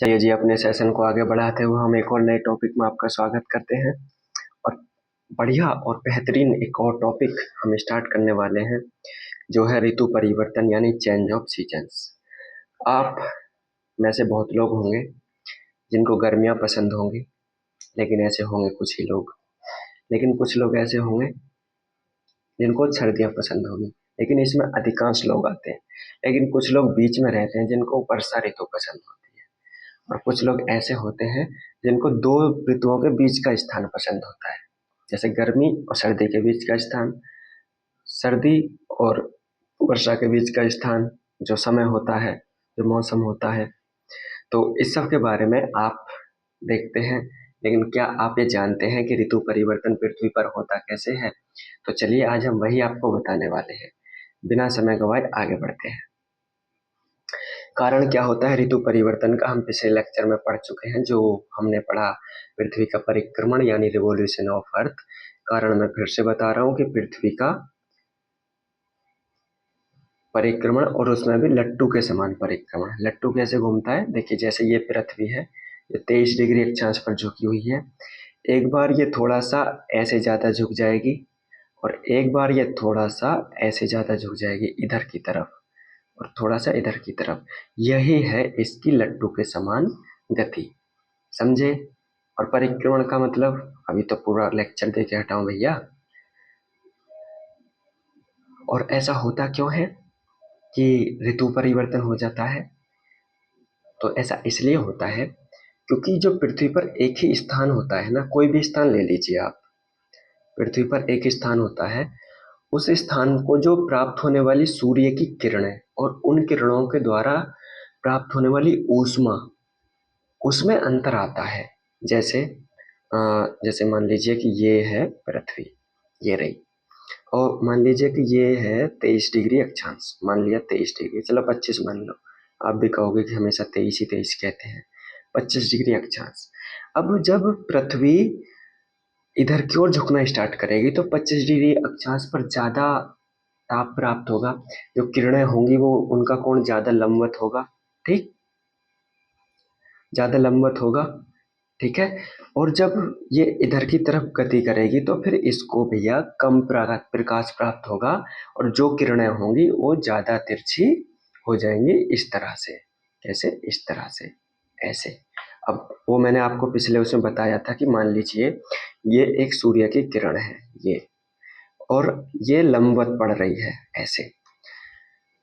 चलिए जी, अपने सेशन को आगे बढ़ाते हुए हम एक और नए टॉपिक में आपका स्वागत करते हैं। और बढ़िया और बेहतरीन एक और टॉपिक हम स्टार्ट करने वाले हैं, जो है ऋतु परिवर्तन यानी चेंज ऑफ सीजन्स। आप में से बहुत लोग होंगे जिनको गर्मियाँ पसंद होंगी, लेकिन ऐसे होंगे कुछ ही लोग। लेकिन कुछ लोग ऐसे होंगे जिनको सर्दियाँ पसंद होगी, लेकिन इसमें अधिकांश लोग आते हैं। लेकिन कुछ लोग बीच में रहते हैं जिनको वर्षा ऋतु पसंद होती है, और कुछ लोग ऐसे होते हैं जिनको दो ऋतुओं के बीच का स्थान पसंद होता है, जैसे गर्मी और सर्दी के बीच का स्थान, सर्दी और वर्षा के बीच का स्थान, जो समय होता है, जो मौसम होता है। तो इस सब के बारे में आप देखते हैं। लेकिन क्या आप ये जानते हैं कि ऋतु परिवर्तन पृथ्वी पर होता कैसे है? तो चलिए आज हम वही आपको बताने वाले हैं। बिना समय गवाए आगे बढ़ते हैं। कारण क्या होता है ऋतु परिवर्तन का, हम पिछले लेक्चर में पढ़ चुके हैं। जो हमने पढ़ा पृथ्वी का परिक्रमण यानी रिवोल्यूशन ऑफ अर्थ। कारण मैं फिर से बता रहा हूँ कि पृथ्वी का परिक्रमण, और उसमें भी लट्टू के समान परिक्रमण। लट्टू कैसे घूमता है? देखिए, जैसे ये पृथ्वी है, ये 23 डिग्री अक्षांश पर झुकी हुई है। एक बार ये थोड़ा सा ऐसे ज्यादा झुक जाएगी, और एक बार ये थोड़ा सा ऐसे ज्यादा झुक जाएगी इधर की तरफ, और थोड़ा सा इधर की तरफ। यही है इसकी लट्टू के समान गति। समझे? और परिक्रमण का मतलब अभी तो पूरा लेक्चर दे के हटाऊं भैया। और ऐसा होता क्यों है कि ऋतु परिवर्तन हो जाता है? तो ऐसा इसलिए होता है क्योंकि जो पृथ्वी पर एक ही स्थान होता है ना, कोई भी स्थान ले लीजिए आप, पृथ्वी पर एक स्थान होता है, उस स्थान को जो प्राप्त होने वाली सूर्य की किरणें और उन किरणों के द्वारा प्राप्त होने वाली ऊष्मा, उसमें अंतर आता है। जैसे जैसे मान लीजिए कि ये है पृथ्वी, ये रही, और मान लीजिए कि ये है 23 डिग्री अक्षांश। मान लिया 23 डिग्री, चलो 25 मान लो। आप भी कहोगे कि हमेशा 23 ही 23 कहते हैं। 25 डिग्री अक्षांश। अब जब पृथ्वी इधर की ओर झुकना स्टार्ट करेगी तो 25 डिग्री अक्षांश पर ज्यादा ताप प्राप्त होगा। जो किरणें होंगी वो, उनका कोण ज्यादा लंबवत होगा। ठीक, ज्यादा लंबवत होगा। ठीक है। और जब ये इधर की तरफ गति करेगी तो फिर इसको भैया कम प्रकाश प्राप्त होगा, और जो किरणें होंगी वो ज्यादा तिरछी हो जाएंगी इस तरह से। कैसे? इस तरह से, ऐसे। अब वो मैंने आपको पिछले उसमें बताया था कि मान लीजिए ये एक सूर्य की किरण है, ये, और ये लंबवत पड़ रही है ऐसे।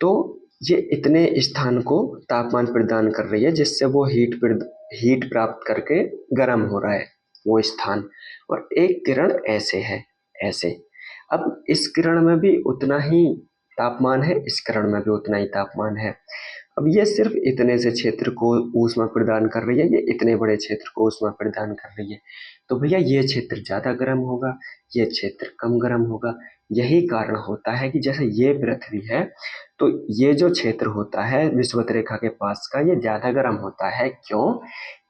तो ये इतने स्थान को तापमान प्रदान कर रही है जिससे वो हीट प्राप्त करके गर्म हो रहा है वो स्थान। और एक किरण ऐसे है, ऐसे। अब इस किरण में भी उतना ही तापमान है, इस किरण में भी उतना ही तापमान है। अब ये सिर्फ इतने से क्षेत्र को ऊष्मा प्रदान कर रही है, ये इतने बड़े क्षेत्र को ऊष्मा प्रदान कर रही है। तो भैया ये क्षेत्र ज्यादा गर्म होगा, ये क्षेत्र कम गर्म होगा। यही कारण होता है कि जैसे ये पृथ्वी है, तो ये जो क्षेत्र होता है विषुवत रेखा के पास का, ये ज्यादा गर्म होता है। क्यों?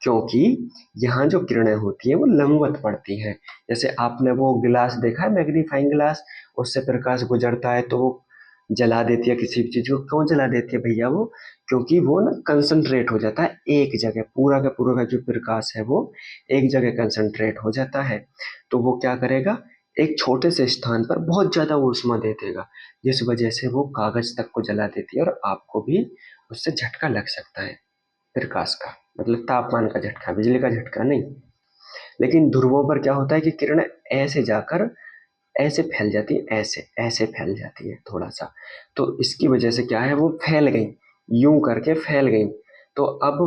क्योंकि यहाँ जो किरणें होती है वो लंबवत पड़ती हैं। जैसे आपने वो गिलास देखा है, मैग्नीफाइंग ग्लास, उससे प्रकाश गुजरता है तो वो जला देती है किसी भी चीज को। क्यों जला देती है भैया वो? क्योंकि वो ना कंसंट्रेट हो जाता है एक जगह, पूरा का जो प्रकाश है वो एक जगह कंसंट्रेट हो जाता है। तो वो क्या करेगा, एक छोटे से स्थान पर बहुत ज्यादा ऊष्मा दे देगा, जिस वजह से वो कागज तक को जला देती है, और आपको भी उससे झटका लग सकता है प्रकाश का, मतलब तापमान का झटका, बिजली का झटका नहीं। लेकिन ध्रुवों पर क्या होता है कि किरण ऐसे जाकर ऐसे फैल जाती है, ऐसे ऐसे फैल जाती है थोड़ा सा। तो इसकी वजह से क्या है, वो फैल गई, यूं करके फैल गई। तो अब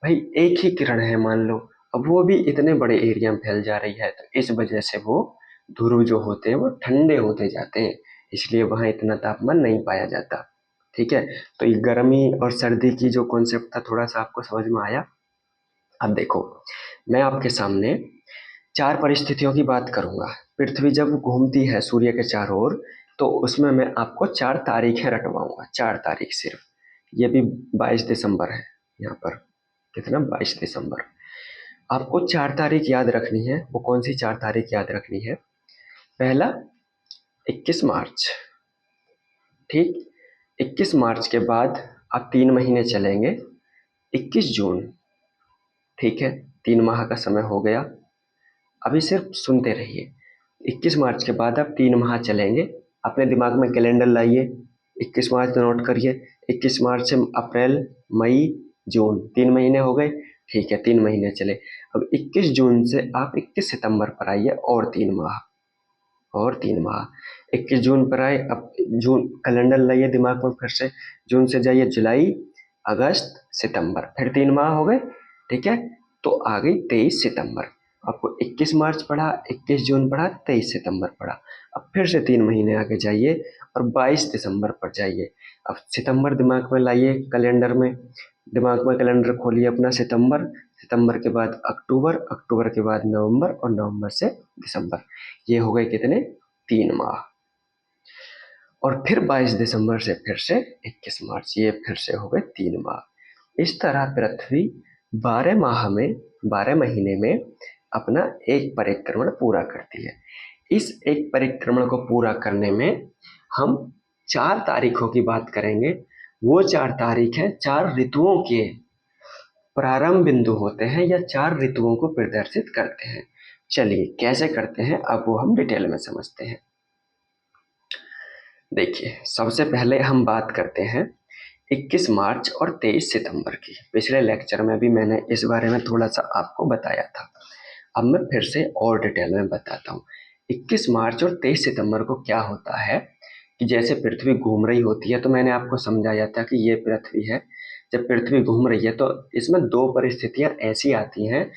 भाई एक ही किरण है मान लो, अब वो भी इतने बड़े एरिया में फैल जा रही है, तो इस वजह से वो ध्रुव जो होते हैं वो ठंडे होते जाते हैं, इसलिए वहां इतना तापमान नहीं पाया जाता। ठीक है। तो ये गर्मी और सर्दी की जो कॉन्सेप्ट था, थोड़ा सा आपको समझ में आया? अब देखो, मैं आपके सामने चार परिस्थितियों की बात करूंगा। पृथ्वी जब घूमती है सूर्य के चारों ओर, तो उसमें मैं आपको 4 तारीखें रटवाऊंगा, 4 तारीख सिर्फ। ये भी 22 दिसंबर है यहाँ पर। कितना? 22 दिसंबर। आपको 4 तारीख याद रखनी है। वो कौन सी 4 तारीख याद रखनी है? पहला 21 मार्च। ठीक, 21 मार्च के बाद आप 3 महीने चलेंगे, 21 जून, ठीक है, 3 माह का समय हो गया। अभी सिर्फ सुनते रहिए। 21 मार्च के बाद आप 3 माह चलेंगे। अपने दिमाग में कैलेंडर लाइए, 21 मार्च नोट करिए। 21 मार्च से अप्रैल, मई, जून, 3 महीने हो गए। ठीक है, 3 महीने चले। अब 21 जून से आप 21 सितंबर पर आइए, और 3 माह, और 3 माह। 21 जून पर आए, अब जून कैलेंडर लाइए दिमाग में फिर से। जून से जाइए जुलाई, अगस्त, सितंबर, फिर 3 माह हो गए। ठीक है, तो आ गई 23 सितंबर। आपको 21 मार्च पढ़ा, 21 जून पढ़ा, 23 सितंबर पढ़ा। अब फिर से 3 महीने आगे जाइए और 22 दिसंबर पर जाइए। अब सितंबर दिमाग में लाइए कैलेंडर में, दिमाग में कैलेंडर खोलिए अपना। सितंबर, सितंबर के बाद अक्टूबर, अक्टूबर के बाद नवंबर, और नवंबर से दिसंबर। ये हो गए कितने? 3 माह। और फिर 22 दिसंबर से फिर से 21 मार्च, ये फिर से हो गए 3 माह। इस तरह पृथ्वी 12 माह में, 12 महीने में अपना एक परिक्रमण पूरा करती है। इस एक परिक्रमण को पूरा करने में हम 4 तारीखों की बात करेंगे। वो 4 तारीख है 4 ऋतुओं के प्रारंभ बिंदु होते हैं, या 4 ऋतुओं को प्रदर्शित करते हैं। चलिए कैसे करते हैं अब वो हम डिटेल में समझते हैं। देखिए, सबसे पहले हम बात करते हैं 21 मार्च और 23 सितंबर की। पिछले लेक्चर में भी मैंने इस बारे में थोड़ा सा आपको बताया था। अब मैं फिर से और डिटेल में बताता हूँ। 21 मार्च और 23 सितंबर को क्या होता है कि जैसे पृथ्वी घूम रही होती है, तो मैंने आपको समझाया था कि ये पृथ्वी है। जब पृथ्वी घूम रही है तो इसमें 2 परिस्थितियां ऐसी आती हैं,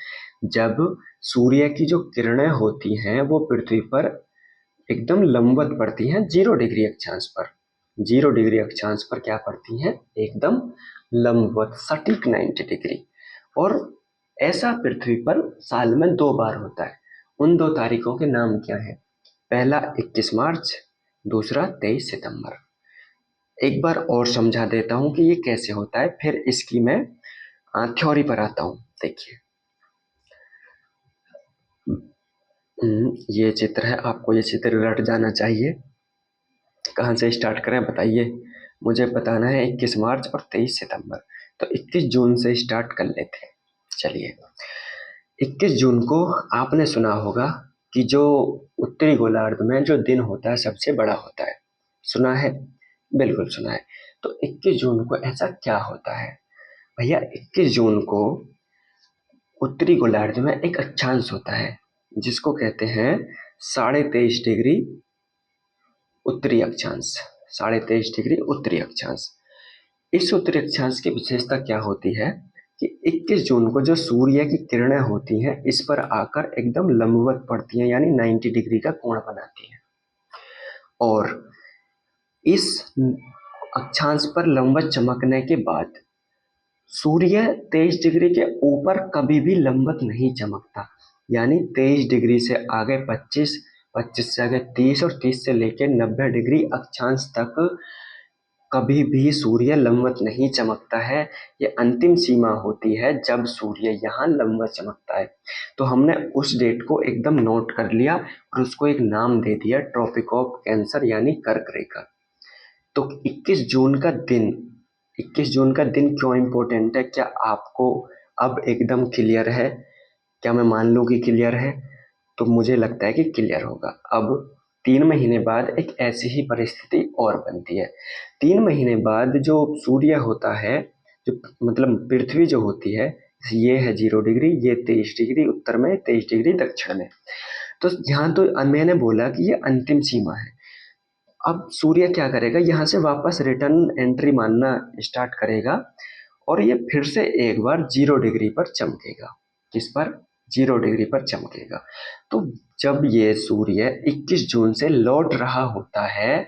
जब सूर्य की जो किरणें होती हैं वो पृथ्वी पर एकदम लंबवत पड़ती हैं 0 डिग्री अक्षांश पर। 0 डिग्री अक्षांश पर क्या पड़ती हैं? एकदम लंबवत, सटीक 90 डिग्री। और ऐसा पृथ्वी पर साल में 2 बार होता है। उन 2 तारीखों के नाम क्या है? पहला 21 मार्च, दूसरा 23 सितंबर। एक बार और समझा देता हूँ कि ये कैसे होता है, फिर इसकी मैं थ्योरी पर आता हूँ। देखिए, ये चित्र है, आपको ये चित्र रट जाना चाहिए। कहाँ से स्टार्ट करें बताइए? मुझे बताना है 21 मार्च और 23 सितंबर। तो 21 जून से स्टार्ट कर लेते हैं। चलिए, 21 जून को आपने सुना होगा कि जो उत्तरी गोलार्ध में जो दिन होता है सबसे बड़ा होता है। सुना है? बिल्कुल सुना है। तो 21 जून को ऐसा क्या होता है भैया? 21 जून को उत्तरी गोलार्ध में एक अक्षांश होता है, जिसको कहते हैं 23.5 डिग्री उत्तरी अक्षांश। 23.5 डिग्री उत्तरी अक्षांश। इस उत्तरी अक्षांश की विशेषता क्या होती है कि 21 जून को जो सूर्य की किरणें होती हैं इस पर आकर एकदम लंबवत पड़ती हैं, यानी 90 डिग्री का कोण बनाती हैं। और इस अक्षांश पर लंबवत चमकने के बाद सूर्य 23 डिग्री के ऊपर कभी भी लंबवत नहीं चमकता। यानी 23 डिग्री से आगे 25, 25 से आगे 30, और 30 से लेकर 90 डिग्री अक्षांश तक कभी भी सूर्य लंबवत नहीं चमकता है। ये अंतिम सीमा होती है जब सूर्य यहाँ लंबवत चमकता है। तो हमने उस डेट को एकदम नोट कर लिया और उसको एक नाम दे दिया, ट्रॉपिक ऑफ कैंसर, यानी कर्क रेखा। तो 21 जून का दिन क्यों इम्पोर्टेंट है? क्या आपको अब एकदम क्लियर है? क्या मैं मान लूँ कि क्लियर है? तो मुझे लगता है कि क्लियर होगा। अब 3 महीने बाद एक ऐसी ही परिस्थिति और बनती है। 3 महीने बाद जो सूर्य होता है, जो मतलब पृथ्वी जो होती है, ये है 0 डिग्री, ये 23 डिग्री उत्तर में, 23 डिग्री दक्षिण में। तो यहाँ तो मैंने बोला कि ये अंतिम सीमा है। अब सूर्य क्या करेगा? यहाँ से वापस रिटर्न एंट्री मारना स्टार्ट करेगा, और ये फिर से एक बार 0 डिग्री पर चमकेगा। किस पर? 0 डिग्री पर चमकेगा। तो जब ये सूर्य 21 जून से लौट रहा होता है,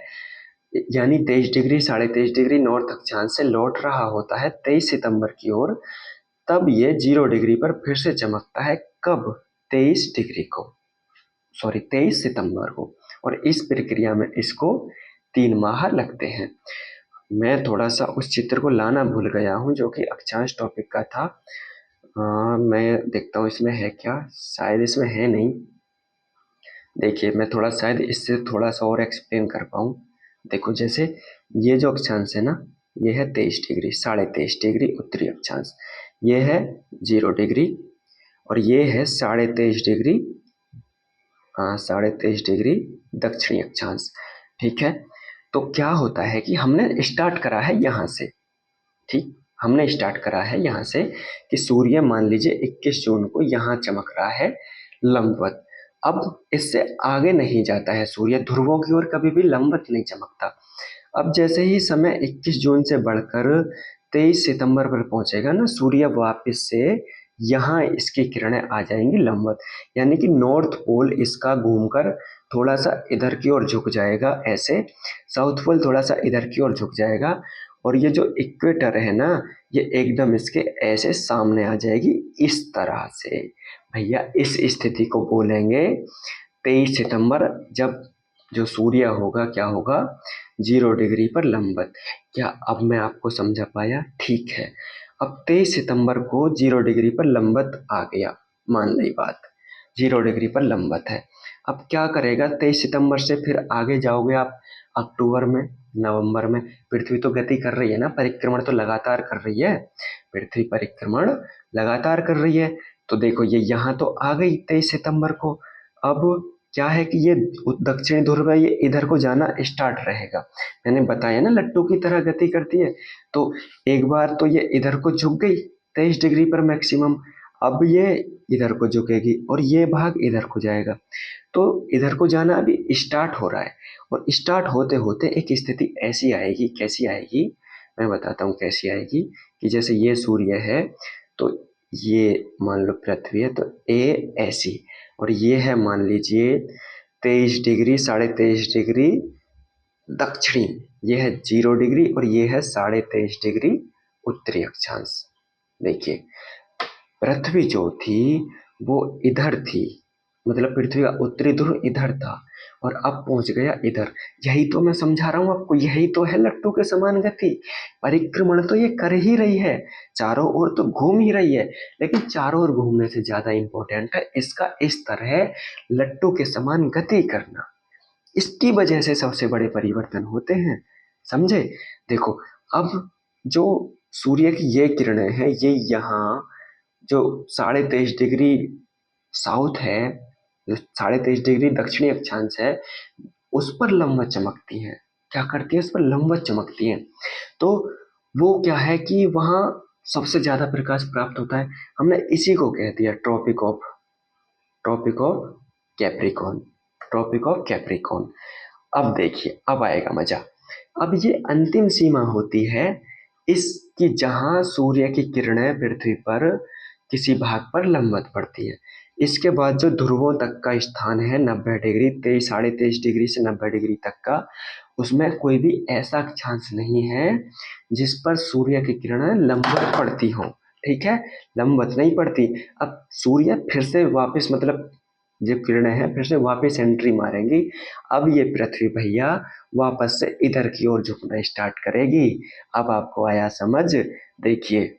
यानी 23 डिग्री, 23.5 डिग्री नॉर्थ अक्षांश से लौट रहा होता है 23 सितंबर की ओर, तब ये 0 डिग्री पर फिर से चमकता है। कब? 23 डिग्री को, सॉरी 23 सितंबर को। और इस प्रक्रिया में इसको 3 माह लगते हैं। मैं थोड़ा सा उस चित्र को लाना भूल गया हूँ जो कि अक्षांश टॉपिक का था। मैं देखता हूँ इसमें है क्या, शायद इसमें है नहीं। देखिए, मैं थोड़ा शायद इससे थोड़ा सा और एक्सप्लेन कर पाऊँ। देखो, जैसे ये जो अक्षांश है ना, ये है 23 डिग्री, 23.5 डिग्री उत्तरी अक्षांश। ये है 0 डिग्री और ये है 23.5 डिग्री, 23.5 डिग्री दक्षिणी अक्षांश। ठीक है, तो क्या होता है कि हमने स्टार्ट करा है यहाँ से, ठीक, हमने स्टार्ट करा है यहाँ से कि सूर्य मान लीजिए 21 जून को यहाँ चमक रहा है लंबवत। अब इससे आगे नहीं जाता है सूर्य, ध्रुवों की ओर कभी भी लंबवत नहीं चमकता। अब जैसे ही समय 21 जून से बढ़कर 23 सितंबर पर पहुंचेगा ना, सूर्य वापस से यहाँ इसकी किरणें आ जाएंगी लंबवत, यानी कि नॉर्थ पोल इसका घूमकर थोड़ा सा इधर की ओर झुक जाएगा ऐसे, साउथ पोल थोड़ा सा इधर की ओर झुक जाएगा, और ये जो इक्वेटर है ना, ये एकदम इसके ऐसे सामने आ जाएगी इस तरह से। भैया इस स्थिति को बोलेंगे 23 सितंबर, जब जो सूर्य होगा क्या होगा, 0 डिग्री पर लंबवत। क्या अब मैं आपको समझा पाया? ठीक है, अब 23 सितंबर को 0 डिग्री पर लंबवत आ गया, मान ली बात, 0 डिग्री पर लंबवत है। अब क्या करेगा, 23 सितंबर से फिर आगे जाओगे आप अक्टूबर में, नवंबर में। पृथ्वी तो गति कर रही है ना, परिक्रमण तो लगातार कर रही है, पृथ्वी परिक्रमण लगातार कर रही है। तो देखो ये यहाँ तो आ गई 23 सितंबर को। अब क्या है कि ये दक्षिणी ध्रुव है, ये इधर को जाना स्टार्ट रहेगा। मैंने बताया ना लट्टू की तरह गति करती है। तो एक बार तो ये इधर को झुक गई 23 डिग्री पर मैक्सिमम, अब ये इधर को झुकेगी और ये भाग इधर को जाएगा। तो इधर को जाना अभी स्टार्ट हो रहा है, और स्टार्ट होते होते एक स्थिति ऐसी आएगी, कैसी आएगी मैं बताता हूँ कैसी आएगी, कि जैसे ये सूर्य है तो ये मान लो पृथ्वी है, तो ए ऐसी, और ये है मान लीजिए 23 डिग्री, 23.5 डिग्री दक्षिणी, ये है 0 डिग्री और ये है 23.5 डिग्री उत्तरी अक्षांश। देखिए पृथ्वी जो थी वो इधर थी, मतलब पृथ्वी का उत्तरी ध्रुव इधर था, और अब पहुंच गया इधर। यही तो मैं समझा रहा हूं आपको, यही तो है लट्टू के समान गति। परिक्रमण तो ये कर ही रही है, चारों ओर तो घूम ही रही है, लेकिन चारों ओर घूमने से ज्यादा इंपॉर्टेंट है इसका इस तरह लट्टू के समान गति करना। इसकी वजह से सबसे बड़े परिवर्तन होते हैं, समझे? देखो अब जो सूर्य की ये किरणें हैं, ये यहाँ जो 23.5 डिग्री साउथ है, जो 23.5 डिग्री दक्षिणी अक्षांश है, उस पर लंबवत चमकती हैं। क्या करती है? उस पर लंबवत चमकती हैं। तो वो क्या है कि वहां सबसे ज्यादा प्रकाश प्राप्त होता है। हमने इसी को कह दिया tropic of Capricorn, tropic of Capricorn. अब देखिए अब आएगा मजा। अब ये अंतिम सीमा होती है इसकी, जहां सूर्य की किरणें पृथ्वी पर किसी भाग पर लंबवत पड़ती है। इसके बाद जो ध्रुवों तक का स्थान है 90 डिग्री, 23 साढ़े 23 डिग्री से 90 डिग्री तक का, उसमें कोई भी ऐसा अक्षांश नहीं है जिस पर सूर्य की किरणें लंबवत पड़ती हों। ठीक है, लंबवत नहीं पड़ती। अब सूर्य फिर से वापस, मतलब जो किरणें हैं फिर से वापस एंट्री मारेंगी। अब ये पृथ्वी भैया वापस से इधर की ओर झुकना स्टार्ट करेगी। अब आपको आया समझ? देखिए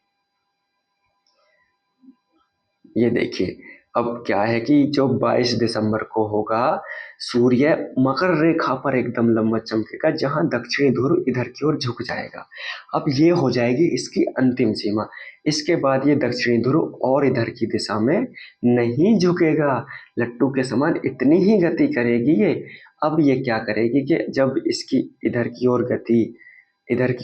ये देखिए, अब क्या है कि जो 22 दिसंबर को होगा, सूर्य मकर रेखा पर एकदम लंबवत चमकेगा, जहां दक्षिणी ध्रुव इधर की ओर झुक जाएगा। अब ये हो जाएगी इसकी अंतिम सीमा। इसके बाद ये दक्षिणी ध्रुव और इधर की दिशा में नहीं झुकेगा, लट्टू के समान इतनी ही गति करेगी ये। अब ये क्या करेगी कि जब इसकी इधर की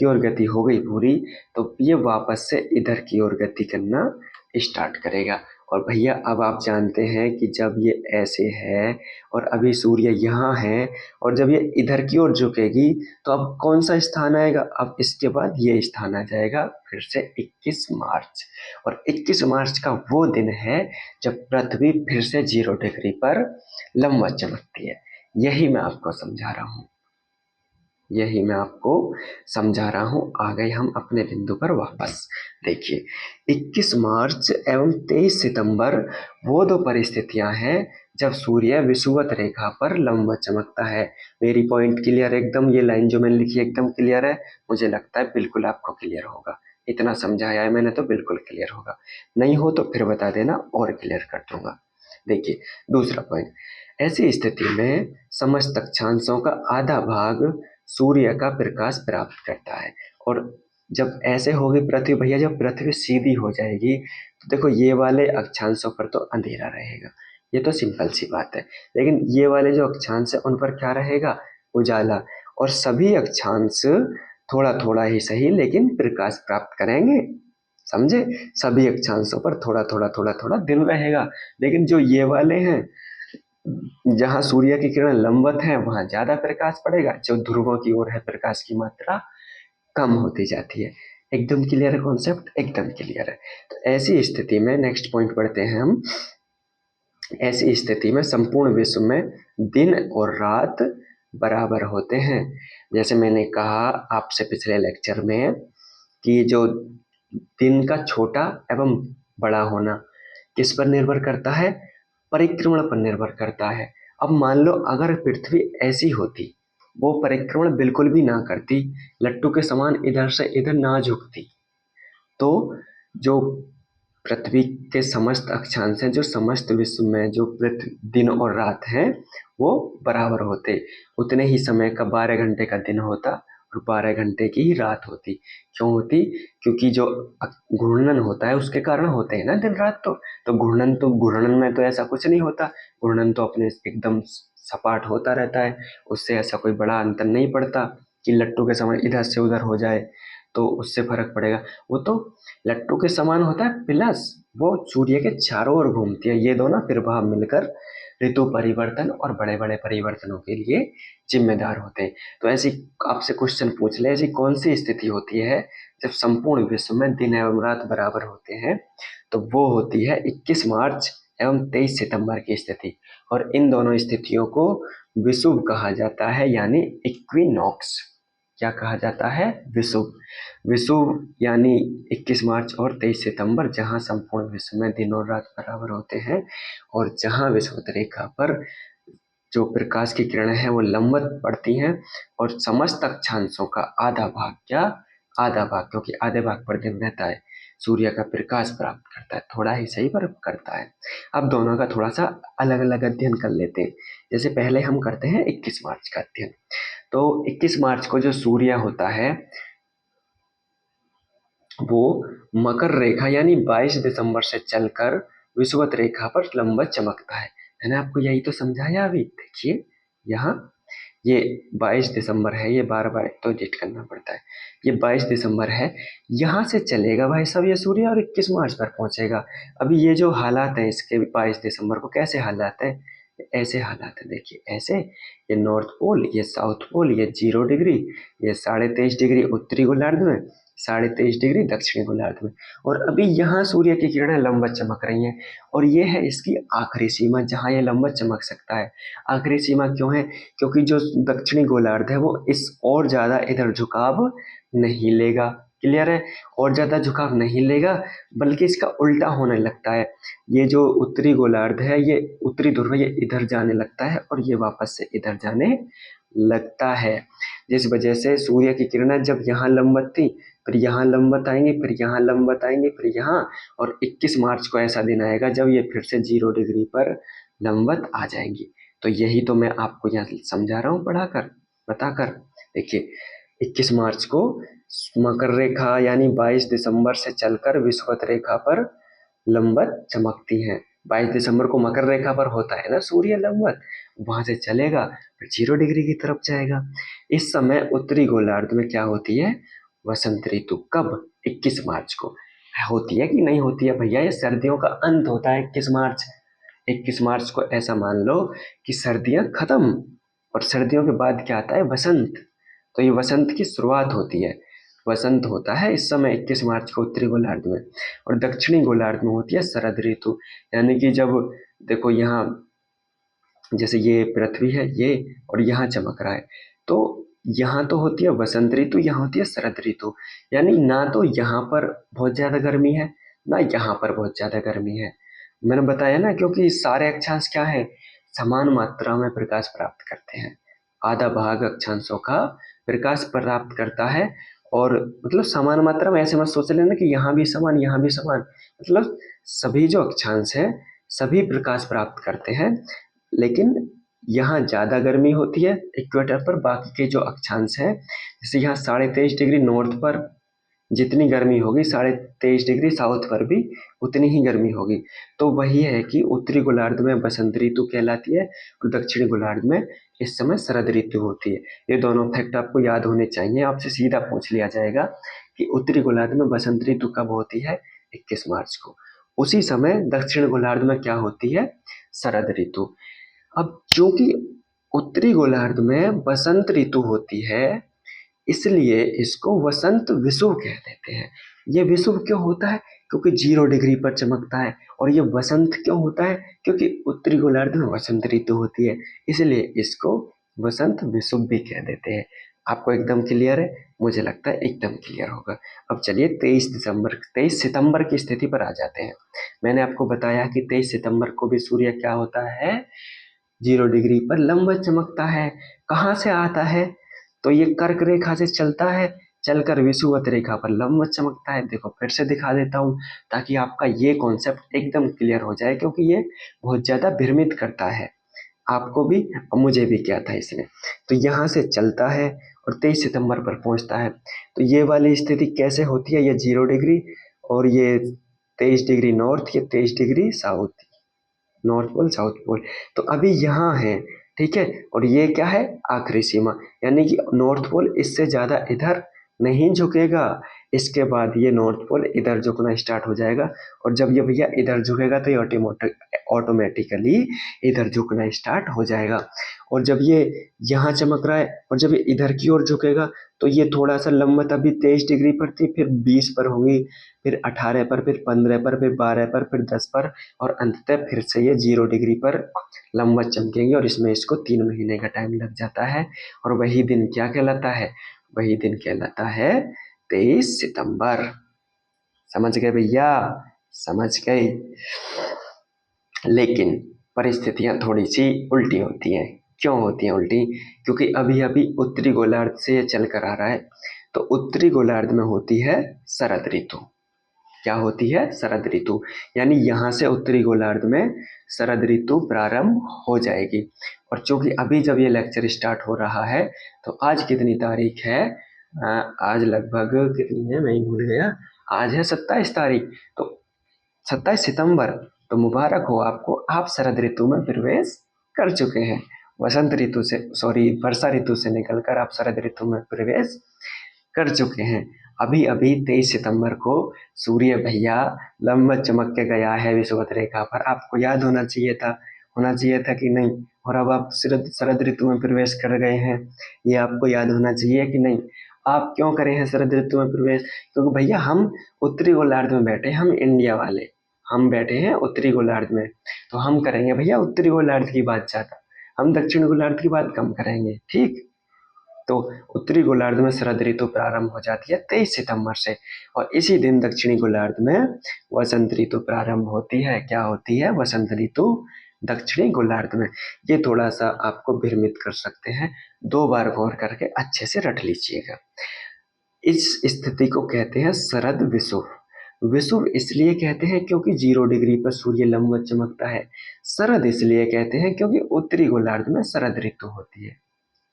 ओर गति हो गई पूरी, तो ये वापस से इधर की ओर गति करना स्टार्ट करेगा। और भैया अब आप जानते हैं कि जब ये ऐसे है और अभी सूर्य यहाँ है, और जब ये इधर की ओर झुकेगी, तो अब कौन सा स्थान आएगा? अब इसके बाद ये स्थान आ जाएगा फिर से 21 मार्च। और 21 मार्च का वो दिन है जब पृथ्वी फिर से 0 डिग्री पर लंबवत चमकती है। यही मैं आपको समझा रहा हूँ, यही मैं आपको समझा रहा हूँ। आ गए हम अपने बिंदु पर वापस। देखिए 21 मार्च एवं 23 सितंबर वो दो परिस्थितियां हैं जब सूर्य विषुवत रेखा पर लंबवत चमकता है। मेरी पॉइंट क्लियर एकदम? ये लाइन जो मैंने लिखी एकदम क्लियर है? मुझे लगता है बिल्कुल आपको क्लियर होगा, इतना समझाया है मैंने तो बिल्कुल क्लियर होगा। नहीं हो तो फिर बता देना और क्लियर कर दूंगा। देखिए दूसरा पॉइंट, ऐसी स्थिति में समस्त अक्षांशों का आधा भाग सूर्य का प्रकाश प्राप्त करता है, और जब ऐसे होगी पृथ्वी भैया, जब पृथ्वी सीधी हो जाएगी तो देखो ये वाले अक्षांशों पर तो अंधेरा रहेगा, ये तो सिंपल सी बात है। लेकिन ये वाले जो अक्षांश है उन पर क्या रहेगा, उजाला। और सभी अक्षांश थोड़ा थोड़ा ही सही लेकिन प्रकाश प्राप्त करेंगे, समझे। सभी अक्षांशों पर थोड़ा थोड़ा थोड़ा थोड़ा दिन रहेगा। लेकिन जो ये वाले हैं, जहाँ सूर्य की किरण लंबवत है वहां ज्यादा प्रकाश पड़ेगा, जो ध्रुवों की ओर है प्रकाश की मात्रा कम होती जाती है। एकदम क्लियर है कॉन्सेप्ट, एकदम क्लियर है। तो ऐसी स्थिति में नेक्स्ट पॉइंट पढ़ते हैं हम। ऐसी स्थिति में संपूर्ण विश्व में दिन और रात बराबर होते हैं। जैसे मैंने कहा आपसे पिछले लेक्चर में कि जो दिन का छोटा एवं बड़ा होना किस पर निर्भर करता है, परिक्रमण पर निर्भर करता है। अब मान लो अगर पृथ्वी ऐसी होती, वो परिक्रमण बिल्कुल भी ना करती, लट्टू के समान इधर से इधर ना झुकती, तो जो पृथ्वी के समस्त अक्षांश हैं, जो समस्त विश्व में जो पृथ्वी दिन और रात हैं वो बराबर होते। उतने ही समय का 12 घंटे का दिन होता और 12 घंटे की ही रात होती। क्यों होती, क्योंकि जो घूर्णन होता है उसके कारण होते हैं ना दिन रात। तो घूर्णन में तो ऐसा कुछ नहीं होता, घूर्णन तो अपने एकदम सपाट होता रहता है, उससे ऐसा कोई बड़ा अंतर नहीं पड़ता कि लट्टू के समय इधर से उधर हो जाए तो उससे फर्क पड़ेगा। वो तो लट्टू के समान होता है, प्लस वो सूर्य के चारों ओर घूमती है। ये दोनों प्रभाव मिलकर ऋतु परिवर्तन और बड़े बड़े परिवर्तनों के लिए जिम्मेदार होते हैं। तो ऐसी आपसे क्वेश्चन पूछ ले, ऐसी कौन सी स्थिति होती है जब संपूर्ण विश्व में दिन एवं रात बराबर होते हैं, तो वो होती है 21 मार्च एवं 23 सितंबर की स्थिति। और इन दोनों स्थितियों को विषुव कहा जाता है, यानी इक्विनॉक्स। क्या कहा जाता है, विषुव। विषुव यानी 21 मार्च और 23 सितंबर, जहां संपूर्ण विश्व में दिन और रात बराबर होते हैं और जहां विषुवत रेखा पर जो प्रकाश की किरणें हैं वो लंबवत पड़ती हैं और समस्त अक्षांशों का आधा भाग, क्या आधा भाग, क्योंकि आधे भाग पर दिन रहता है, सूर्य का प्रकाश प्राप्त करता है, थोड़ा ही सही पर करता है। अब दोनों का थोड़ा सा अलग अलग अध्ययन कर लेते हैं। जैसे पहले हम करते हैं 21 मार्च का अध्ययन। तो 21 मार्च को जो सूर्य होता है वो मकर रेखा यानी 22 दिसंबर से चलकर विषुवत रेखा पर लंबवत चमकता है। मैंने आपको यही तो समझाया अभी, देखिए यहाँ ये 22 दिसंबर है, ये बार बार तो एडिट करना पड़ता है। ये 22 दिसंबर है, यहाँ से चलेगा भाई साहब ये सूर्य और 21 मार्च पर पहुंचेगा। अभी ये जो हालात है इसके 22 दिसंबर को, कैसे हालात है, ऐसे हालात है, देखिए ऐसे। ये नॉर्थ पोल, ये साउथ पोल, ये 0 डिग्री, ये 23.5 डिग्री उत्तरी गोलार्ध में, 23.5 डिग्री दक्षिणी गोलार्ध में। और अभी यहाँ सूर्य की किरणें लंबवत चमक रही हैं और ये है इसकी आखिरी सीमा जहाँ ये लंबवत चमक सकता है। आखिरी सीमा क्यों है, क्योंकि जो दक्षिणी गोलार्ध है वो इस और ज्यादा इधर झुकाव नहीं लेगा। क्लियर है, और ज्यादा झुकाव नहीं लेगा, बल्कि इसका उल्टा होने लगता है। ये जो उत्तरी गोलार्ध है, ये उत्तरी ध्रुव है, ये इधर जाने लगता है और ये वापस से इधर जाने लगता है। जिस वजह से सूर्य की किरणें जब यहाँ लंबवत थी, फिर यहाँ लंबवत आएंगे, फिर यहाँ लंबवत आएंगे, फिर यहाँ, और 21 मार्च को ऐसा दिन आएगा जब ये फिर से 0 डिग्री पर लंबवत आ जाएंगी। तो यही तो मैं आपको यहाँ समझा रहा हूँ पढ़ाकर बताकर। देखिए 21 मार्च को मकर रेखा यानी 22 दिसंबर से चलकर विषुवत रेखा पर लंबवत चमकती हैं। 22 दिसंबर को मकर रेखा पर होता है ना सूर्य लंबवत, वहां से चलेगा फिर 0 डिग्री की तरफ जाएगा। इस समय उत्तरी गोलार्ध में क्या होती है, वसंत ऋतु। कब, 21 मार्च को। होती है कि नहीं होती है भैया, ये सर्दियों का अंत होता है 21 मार्च। 21 मार्च को ऐसा मान लो कि सर्दियां खत्म और सर्दियों के बाद क्या आता है, वसंत। तो ये वसंत की शुरुआत होती है, वसंत होता है इस समय 21 मार्च को उत्तरी गोलार्ध में। और दक्षिणी गोलार्ध में होती है शरद ऋतु, यानी कि जब देखो यहाँ जैसे ये पृथ्वी है ये और यहाँ चमक रहा है, तो यहाँ तो होती है वसंत ऋतु, यहाँ होती है शरद ऋतु। यानी ना तो यहाँ पर बहुत ज्यादा गर्मी है, ना यहाँ पर बहुत ज्यादा गर्मी है। मैंने बताया ना, क्योंकि सारे अक्षांश क्या है, समान मात्रा में प्रकाश प्राप्त करते हैं। आधा भाग अक्षांशों का प्रकाश प्राप्त करता है, और मतलब समान मात्रा में, ऐसे मत सोच लेना कि यहाँ भी समान यहाँ भी समान, मतलब सभी जो अक्षांश है सभी प्रकाश प्राप्त करते हैं। लेकिन यहाँ ज्यादा गर्मी होती है इक्वेटर पर, बाकी के जो अक्षांश है, जैसे यहाँ 23.5 डिग्री नॉर्थ पर जितनी गर्मी होगी 23.5 डिग्री साउथ पर भी उतनी ही गर्मी होगी। तो वही है कि उत्तरी गोलार्ध में बसंत ऋतु कहलाती है और दक्षिणी गोलार्ध में इस समय शरद ऋतु होती है। ये दोनों फैक्ट आपको याद होने चाहिए। आपसे सीधा पूछ लिया जाएगा कि उत्तरी गोलार्ध में बसंत ऋतु कब होती है, 21 मार्च को। उसी समय दक्षिण गोलार्ध में क्या होती है, शरद ऋतु। अब चूंकि उत्तरी गोलार्ध में बसंत ऋतु होती है, इसलिए इसको वसंत विषुव कह देते हैं। ये विषुव क्यों होता है, क्योंकि 0 डिग्री पर चमकता है। और ये वसंत क्यों होता है, क्योंकि उत्तरी गोलार्ध में वसंत ऋतु होती है, इसलिए इसको वसंत विषुव भी कह देते हैं। आपको एकदम क्लियर है? मुझे लगता है एकदम क्लियर होगा। अब चलिए 23 सितंबर की स्थिति पर आ जाते हैं। मैंने आपको बताया कि 23 सितंबर को भी सूर्य क्या होता है, 0 डिग्री पर लंबवत चमकता है। कहाँ से आता है, तो ये कर्क रेखा से चलता है, चलकर विषुवत रेखा पर लंबवत चमकता है। देखो फिर से दिखा देता हूँ ताकि आपका ये कॉन्सेप्ट एकदम क्लियर हो जाए, क्योंकि ये बहुत ज्यादा भ्रमित करता है आपको भी और मुझे भी। क्या था इसमें, तो यहाँ से चलता है और 23 सितंबर पर पहुंचता है। तो ये वाली स्थिति कैसे होती है, ये 0 डिग्री और ये 23 डिग्री नॉर्थ, ये 23 degree south, north pole south pole. तो अभी यहाँ है, ठीक है। और ये क्या है, आखिरी सीमा, यानी कि नॉर्थ पोल इससे ज्यादा इधर नहीं झुकेगा। इसके बाद ये नॉर्थ पोल इधर झुकना स्टार्ट हो जाएगा, और जब ये भैया इधर झुकेगा तो ये ऑटोमेटिकली इधर झुकना स्टार्ट हो जाएगा। और जब ये यहाँ चमक रहा है और जब ये इधर की ओर झुकेगा तो ये थोड़ा सा लंबत अभी 23 डिग्री पर थी, फिर 20 पर होगी, फिर 18 पर, फिर 15 पर, फिर 12 पर, फिर 10 पर, और अंततः फिर से ये 0 डिग्री पर लंबवत चमकेंगे। और इसमें इसको 3 महीने का टाइम लग जाता है। और वही दिन क्या कहलाता है, वही दिन कहलाता है 23 सितंबर। समझ गए भैया, समझ गए। लेकिन परिस्थितियां थोड़ी सी उल्टी होती हैं। क्यों होती हैं उल्टी, क्योंकि अभी अभी उत्तरी गोलार्ध से ये चल कर आ रहा है। तो उत्तरी गोलार्ध में होती है शरद ऋतु। क्या होती है, शरद ऋतु। यानी यहाँ से उत्तरी गोलार्ध में शरद ऋतु प्रारंभ हो जाएगी। और चूंकि अभी जब ये लेक्चर स्टार्ट हो रहा है, तो आज कितनी तारीख है, आज लगभग कितनी है, मैं ही भूल गया। आज है 27 तारीख, तो 27 सितंबर। तो मुबारक हो आपको, आप शरद ऋतु में प्रवेश कर चुके हैं। वसंत ऋतु से, सॉरी, वर्षा ऋतु से निकलकर आप शरद ऋतु में प्रवेश कर चुके हैं। अभी अभी 23 सितंबर को सूर्य भैया लंबवत चमक के गया है विषुवत रेखा पर। आपको याद होना चाहिए था, होना चाहिए था कि नहीं। और अब आप शरद शरद ऋतु में प्रवेश कर गए हैं, ये आपको याद होना चाहिए कि नहीं। आप क्यों करें हैं शरद ऋतु में प्रवेश, क्योंकि भैया हम उत्तरी गोलार्ध में बैठे, हम इंडिया वाले, हम बैठे हैं उत्तरी गोलार्ध में, तो हम करेंगे भैया उत्तरी गोलार्ध की बात ज्यादा, हम दक्षिण गोलार्ध की बात कम करेंगे, ठीक। तो उत्तरी गोलार्ध में शरद ऋतु प्रारंभ हो जाती है 23 सितंबर से, और इसी दिन दक्षिणी गोलार्ध में वसंत ऋतु प्रारंभ होती है। क्या होती है, वसंत ऋतु दक्षिणी गोलार्ध में। ये थोड़ा सा आपको भ्रमित कर सकते हैं, 2 बार गौर करके अच्छे से रट लीजिएगा। इस स्थिति को कहते हैं शरद विषुव। विषुव इसलिए कहते हैं क्योंकि 0 डिग्री पर सूर्य लंबवत चमकता है। शरद इसलिए कहते हैं क्योंकि उत्तरी गोलार्ध में शरद ऋतु होती है,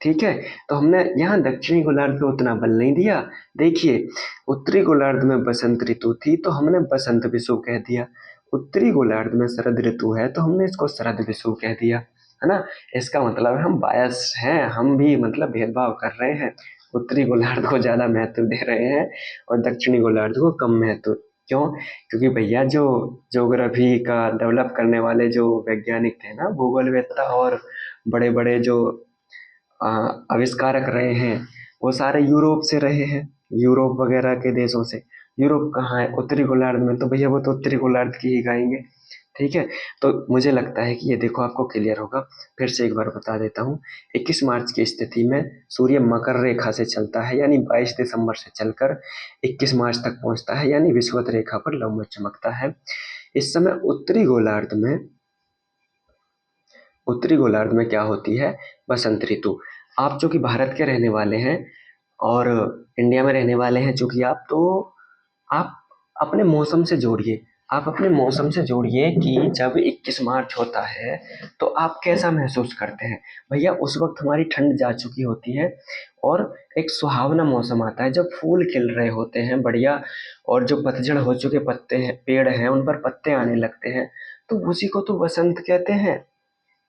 ठीक है। तो हमने यहाँ दक्षिणी गोलार्ध पे उतना बल नहीं दिया। देखिए, उत्तरी गोलार्ध में बसंत ऋतु थी तो हमने बसंत विषुव कह दिया, उत्तरी गोलार्ध में शरद ऋतु है तो हमने इसको शरद विषुव कह दिया, है ना। इसका मतलब हम बायस हैं, हम भी मतलब भेदभाव कर रहे हैं, उत्तरी गोलार्ध को ज्यादा महत्व दे रहे हैं और दक्षिणी गोलार्ध को कम महत्व। क्यों, क्योंकि भैया जो ज्योग्राफी का डेवलप करने वाले जो वैज्ञानिक थे ना, भूगोलवेत्ता और बड़े बड़े जो आविष्कारक रहे हैं, वो सारे यूरोप से रहे हैं, यूरोप वगैरह के देशों से। यूरोप कहाँ है, उत्तरी गोलार्ध में, तो भैया वो तो उत्तरी गोलार्ध की ही गाएंगे, ठीक है। तो मुझे लगता है कि ये देखो आपको क्लियर होगा। फिर से एक बार बता देता हूँ, 21 मार्च की स्थिति में सूर्य मकर रेखा से चलता है, यानी 22 दिसंबर से चलकर 21 मार्च तक पहुंचता है, यानी विषुवत रेखा पर लंबवत चमकता है। इस समय उत्तरी गोलार्ध में क्या होती है, बसंत ऋतु। आप जो कि भारत के रहने वाले हैं और इंडिया में रहने वाले हैं, चूंकि आप, तो आप अपने मौसम से जोड़िए। आप अपने मौसम से जोड़िए कि जब 21 मार्च होता है तो आप कैसा महसूस करते हैं। भैया उस वक्त हमारी ठंड जा चुकी होती है और एक सुहावना मौसम आता है जब फूल खिल रहे होते हैं बढ़िया, और जो पतझड़ हो चुके पत्ते हैं पेड़ हैं उन पर पत्ते आने लगते हैं, तो उसी को तो वसंत कहते हैं।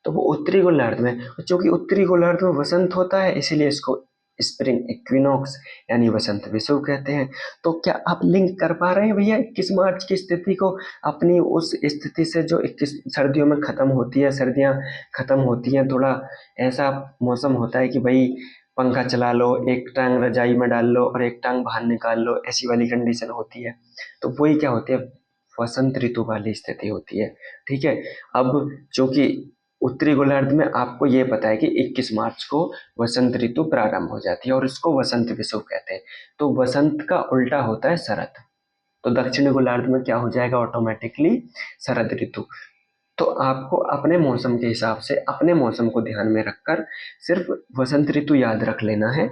तो वो उत्तरी गोलार्ध में, चूंकि उत्तरी गोलार्ध में वसंत होता है इसीलिए इसको स्प्रिंग इक्विनॉक्स यानी वसंत विषुव कहते हैं। तो क्या आप लिंक कर पा रहे हैं भैया 21 मार्च की स्थिति को अपनी उस स्थिति से जो 21 सर्दियों में खत्म होती है, सर्दियां खत्म होती हैं, थोड़ा ऐसा मौसम होता है कि भाई पंखा चला लो, एक टांग रजाई में डाल लो और एक टांग बाहर निकाल लो, ऐसी वाली कंडीशन होती है। तो वही क्या होती है, वसंत ऋतु वाली स्थिति होती है। ठीक है। अब चूंकि उत्तरी गोलार्ध में आपको ये पता है कि 21 मार्च को वसंत ऋतु प्रारंभ हो जाती है और इसको वसंत विषुव कहते हैं। तो वसंत का उल्टा होता है शरद। तो दक्षिणी गोलार्ध में क्या हो जाएगा ऑटोमेटिकली, शरद ऋतु। तो आपको अपने मौसम के हिसाब से अपने मौसम को ध्यान में रखकर सिर्फ वसंत ऋतु याद रख लेना है।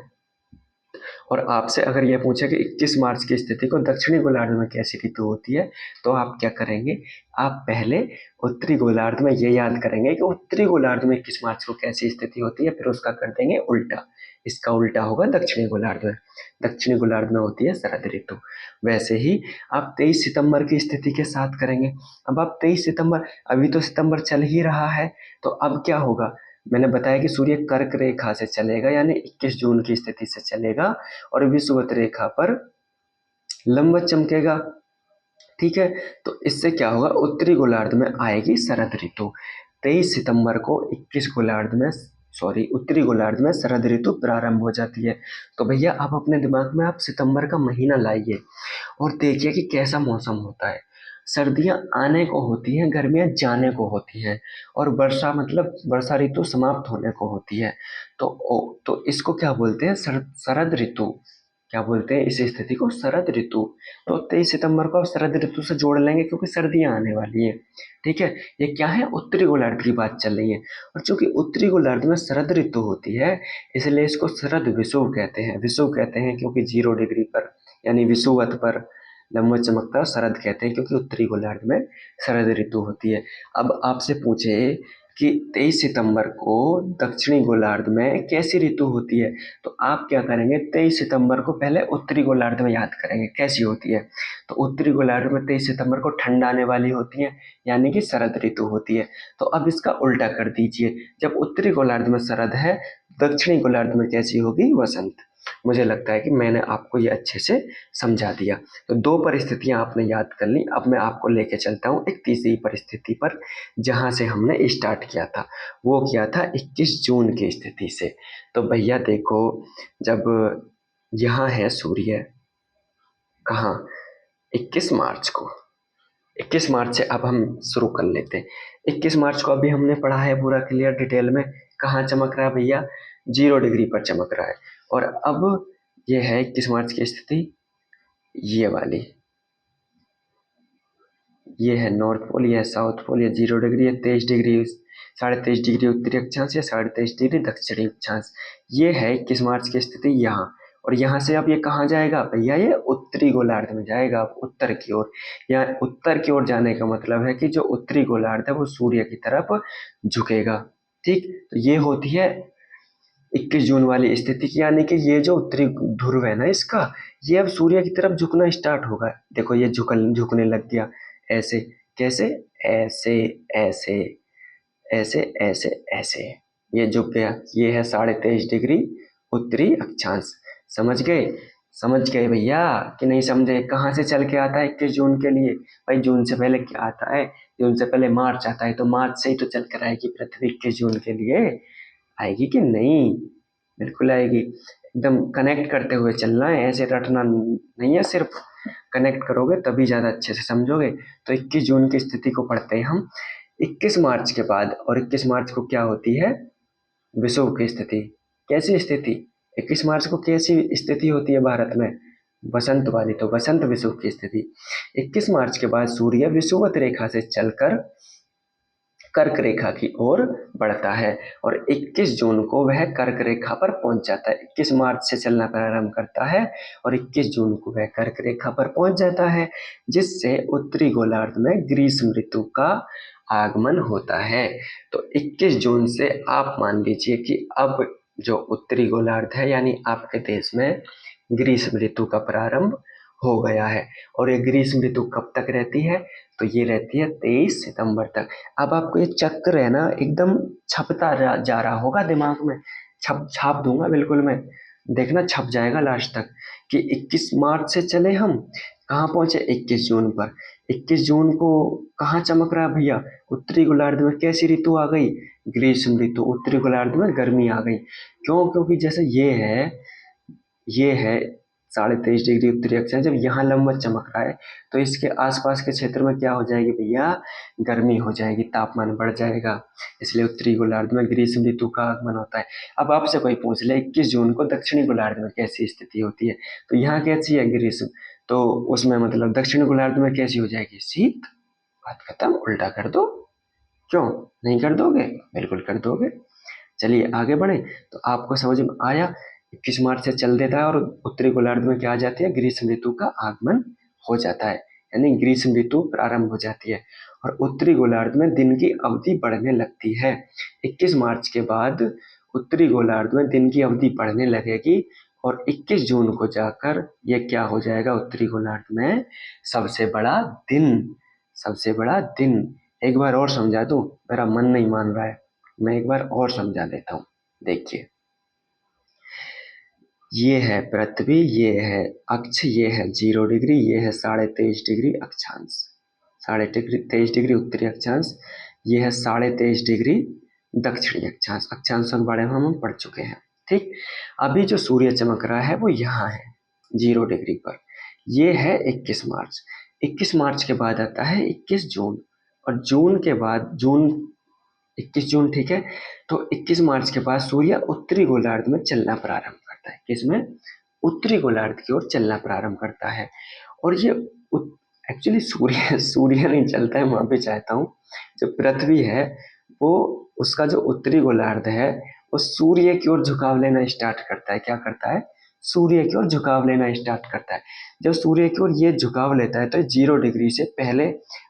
और आपसे अगर ये पूछे कि 21 मार्च की स्थिति को दक्षिणी गोलार्ध में कैसी ऋतु होती है, तो आप क्या करेंगे, आप पहले उत्तरी गोलार्ध में ये याद करेंगे कि उत्तरी गोलार्ध में 21 मार्च को कैसी स्थिति होती है, फिर उसका कर देंगे उल्टा। इसका उल्टा होगा दक्षिणी गोलार्ध में। दक्षिणी गोलार्ध में होती है शरद ऋतु। वैसे ही आप 23 सितंबर की स्थिति के साथ करेंगे। अब आप 23 सितंबर, अभी तो सितंबर चल ही रहा है, तो अब क्या होगा, मैंने बताया कि सूर्य कर्क रेखा से चलेगा यानी 21 जून की स्थिति से चलेगा और विषुवत रेखा पर लंबवत चमकेगा। ठीक है। तो इससे क्या होगा, उत्तरी गोलार्ध में आएगी शरद ऋतु। 23 सितंबर को 21 गोलार्ध में, सॉरी, उत्तरी गोलार्ध में शरद ऋतु प्रारंभ हो जाती है। तो भैया आप अपने दिमाग में आप सितंबर का महीना लाइए और देखिए कि कैसा मौसम होता है। सर्दियां आने को होती हैं, गर्मियां जाने को होती हैं, और वर्षा मतलब वर्षा ऋतु समाप्त होने को होती है। तो इसको क्या बोलते हैं, शरद ऋतु। क्या बोलते हैं इस स्थिति को, शरद ऋतु। तो 23 सितंबर को आप शरद ऋतु से जोड़ लेंगे क्योंकि सर्दियां आने वाली है। ठीक है। ये क्या है, उत्तरी गोलार्ध की बात चल रही है। और चूंकि उत्तरी गोलार्ध में शरद ऋतु होती है इसलिए इसको शरद विषुव कहते हैं। विषुव कहते हैं क्योंकि 0 डिग्री पर यानी विषुवत पर लंबवत चमकता शरद कहते हैं, क्योंकि उत्तरी गोलार्ध में शरद ऋतु होती है। अब आपसे पूछे कि 23 सितंबर को दक्षिणी गोलार्ध में कैसी ऋतु होती है, तो आप क्या करेंगे, 23 सितंबर को पहले उत्तरी गोलार्ध में याद करेंगे कैसी होती है। तो उत्तरी गोलार्ध में 23 सितंबर को ठंड आने वाली होती है यानी कि शरद ऋतु होती है। तो अब इसका उल्टा कर दीजिए, जब उत्तरी गोलार्ध में शरद है, दक्षिणी गोलार्ध में कैसी होगी, वसंत। मुझे लगता है कि मैंने आपको ये अच्छे से समझा दिया। तो 2 परिस्थितियां आपने याद कर ली। अब मैं आपको लेके चलता हूँ एक तीसरी परिस्थिति पर, जहां से हमने स्टार्ट किया था। वो किया था 21 जून की स्थिति से। तो भैया देखो, जब यहाँ है सूर्य, कहाँ, 21 मार्च को, 21 मार्च से अब हम शुरू कर लेते हैं। 21 मार्च को अभी हमने पढ़ा है पूरा क्लियर डिटेल में। कहाँ चमक रहा है भैया, 0 डिग्री पर चमक रहा है। और अब ये है 21 मार्च की स्थिति, ये वाली, ये है नॉर्थ पोल, ये है साउथ पोल, ये 0 डिग्री है, 23 डिग्री, 23.5 डिग्री उत्तरी अक्षांश या 23.5 डिग्री दक्षिणी अक्षांश। ये है 21 मार्च की स्थिति यहाँ। और यहाँ से अब ये कहाँ जाएगा भैया, ये उत्तरी गोलार्ध में जाएगा, अब उत्तर की ओर। यहाँ उत्तर की ओर जाने का मतलब है कि जो उत्तरी गोलार्ध है वो सूर्य की तरफ झुकेगा। ठीक, तो ये होती है 21 जून वाली स्थिति की, यानी कि ये जो उत्तरी ध्रुव है ना इसका, ये अब सूर्य की तरफ झुकना स्टार्ट होगा। देखो ये झुकने लग गया। ऐसे कैसे, ऐसे ऐसे ऐसे ऐसे ऐसे, ये झुक गया। ये है 23.5 डिग्री उत्तरी अक्षांश। समझ गए, समझ गए भैया कि नहीं समझे। कहाँ से चल के आता है 21 जून के लिए, भाई जून से पहले क्या आता है, जून से पहले मार्च आता है, तो मार्च से ही तो चल कर आएगी पृथ्वी 21 जून के लिए। आएगी कि नहीं, बिल्कुल आएगी। एकदम कनेक्ट करते हुए चलना है, ऐसे रटना नहीं है, सिर्फ कनेक्ट करोगे तभी ज़्यादा अच्छे से समझोगे। तो 21 जून की स्थिति को पढ़ते हैं हम। 21 मार्च के बाद, और 21 मार्च को क्या होती है, विषुव की स्थिति। कैसी स्थिति, 21 मार्च को कैसी स्थिति होती है भारत में, बसंत वाली, तो बसंत विषुव की स्थिति। 21 मार्च के बाद सूर्य विषुवत रेखा से चलकर कर्क रेखा की ओर बढ़ता है और 21 जून को वह कर्क रेखा पर पहुंच जाता है। 21 मार्च से चलना प्रारंभ करता है और 21 जून को वह कर्क रेखा पर पहुंच जाता है, जिससे उत्तरी गोलार्ध में ग्रीष्म ऋतु का आगमन होता है। तो 21 जून से आप मान लीजिए कि अब जो उत्तरी गोलार्ध है यानी आपके देश में ग्रीष्म ऋतु का प्रारंभ हो गया है। और ये ग्रीष्म ऋतु कब तक रहती है? तो ये रहती है 23 सितंबर तक। अब आपको ये चक्र है ना एकदम छपता जा रहा होगा दिमाग में, छाप दूंगा बिल्कुल मैं, देखना छप जाएगा लास्ट तक कि 21 मार्च से चले हम कहाँ पहुंचे 21 जून पर। 21 जून को कहाँ चमक रहा भैया? उत्तरी गोलार्ध में कैसी ऋतु आ गई? ग्रीष्म ऋतु। उत्तरी गोलार्ध में गर्मी आ गई। क्यों? क्योंकि जैसे ये है 23.5 डिग्री उत्तरी अक्षांश, जब यहाँ लंबवत चमक रहा है तो इसके आसपास के क्षेत्र में क्या हो जाएगी भैया? गर्मी हो जाएगी, तापमान बढ़ जाएगा। इसलिए उत्तरी गोलार्ध में ग्रीष्म ऋतु का आगमन होता है। अब आपसे कोई पूछ ले 21 जून को दक्षिणी गोलार्ध में कैसी स्थिति होती है, तो यहाँ कैसी है ग्रीष्म, तो उसमें मतलब दक्षिण गोलार्ध में कैसी हो जाएगी? शीत। बात खत्म, उल्टा कर दो। क्यों नहीं कर दोगे? बिल्कुल कर दोगे। चलिए आगे बढ़े। तो आपको समझ में आया 21 मार्च से चल देता है और उत्तरी गोलार्ध में क्या आ जाती है? ग्रीष्म ऋतु का आगमन हो जाता है, यानी ग्रीष्म ऋतु प्रारंभ हो जाती है और उत्तरी गोलार्ध में दिन की अवधि बढ़ने लगती है। 21 मार्च के बाद उत्तरी गोलार्ध में दिन की अवधि बढ़ने लगेगी और 21 जून को जाकर ये क्या हो जाएगा? उत्तरी गोलार्ध में सबसे बड़ा दिन। सबसे बड़ा दिन। एक बार और समझा दूं, मेरा मन नहीं मान रहा है, मैं एक बार और समझा देता हूँ। देखिए, ये है पृथ्वी, ये है अक्ष, ये है 0 डिग्री, ये है 23.5 डिग्री अक्षांश, 23.5 डिग्री उत्तरी अक्षांश, ये है 23.5 डिग्री दक्षिणी अक्षांश। अक्षांशों के बारे में हम पढ़ चुके हैं। ठीक, अभी जो सूर्य चमक रहा है वो यहाँ है 0 डिग्री पर। ये है 21 मार्च। 21 मार्च के बाद आता है 21 जून और जून के बाद 21 जून, ठीक है। तो 21 मार्च के बाद सूर्य उत्तरी गोलार्ध में चलना प्रारंभ करता है। किसमें? उत्तरी गोलार्ध की ओर चलना प्रारंभ करता है। और ये एक्चुअली सूर्य सूर्य नहीं चलता है, वहां पे चाहता हूँ जो पृथ्वी है वो, उसका जो उत्तरी गोलार्ध है वो सूर्य की ओर झुकाव लेना स्टार्ट करता है। क्या करता है? सूर्य की ओर झुकाव लेना स्टार्ट करता है। जब सूर्य की ओर ये झुकाव लेता है तो 0 डिग्री से पहले,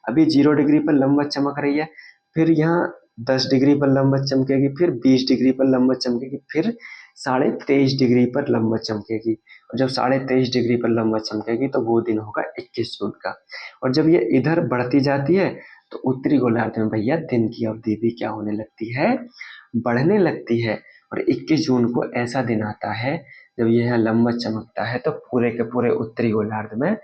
अभी 0 डिग्री पर लंबवत चमक रही है, फिर यहाँ 10 डिग्री पर लंबवत चमकेगी, फिर 20 डिग्री पर लंबवत चमकेगी, फिर 23.5 डिग्री पर लंबवत चमकेगी। और जब 23.5 डिग्री पर लंबवत चमकेगी तो वो दिन होगा 21 जून का। और जब ये इधर बढ़ती जाती है तो उत्तरी गोलार्ध में भैया दिन की अवधि भी क्या होने लगती है? बढ़ने लगती है। और 21 जून को ऐसा दिन आता है जब यह लंबवत चमकता है तो पूरे के पूरे उत्तरी गोलार्ध में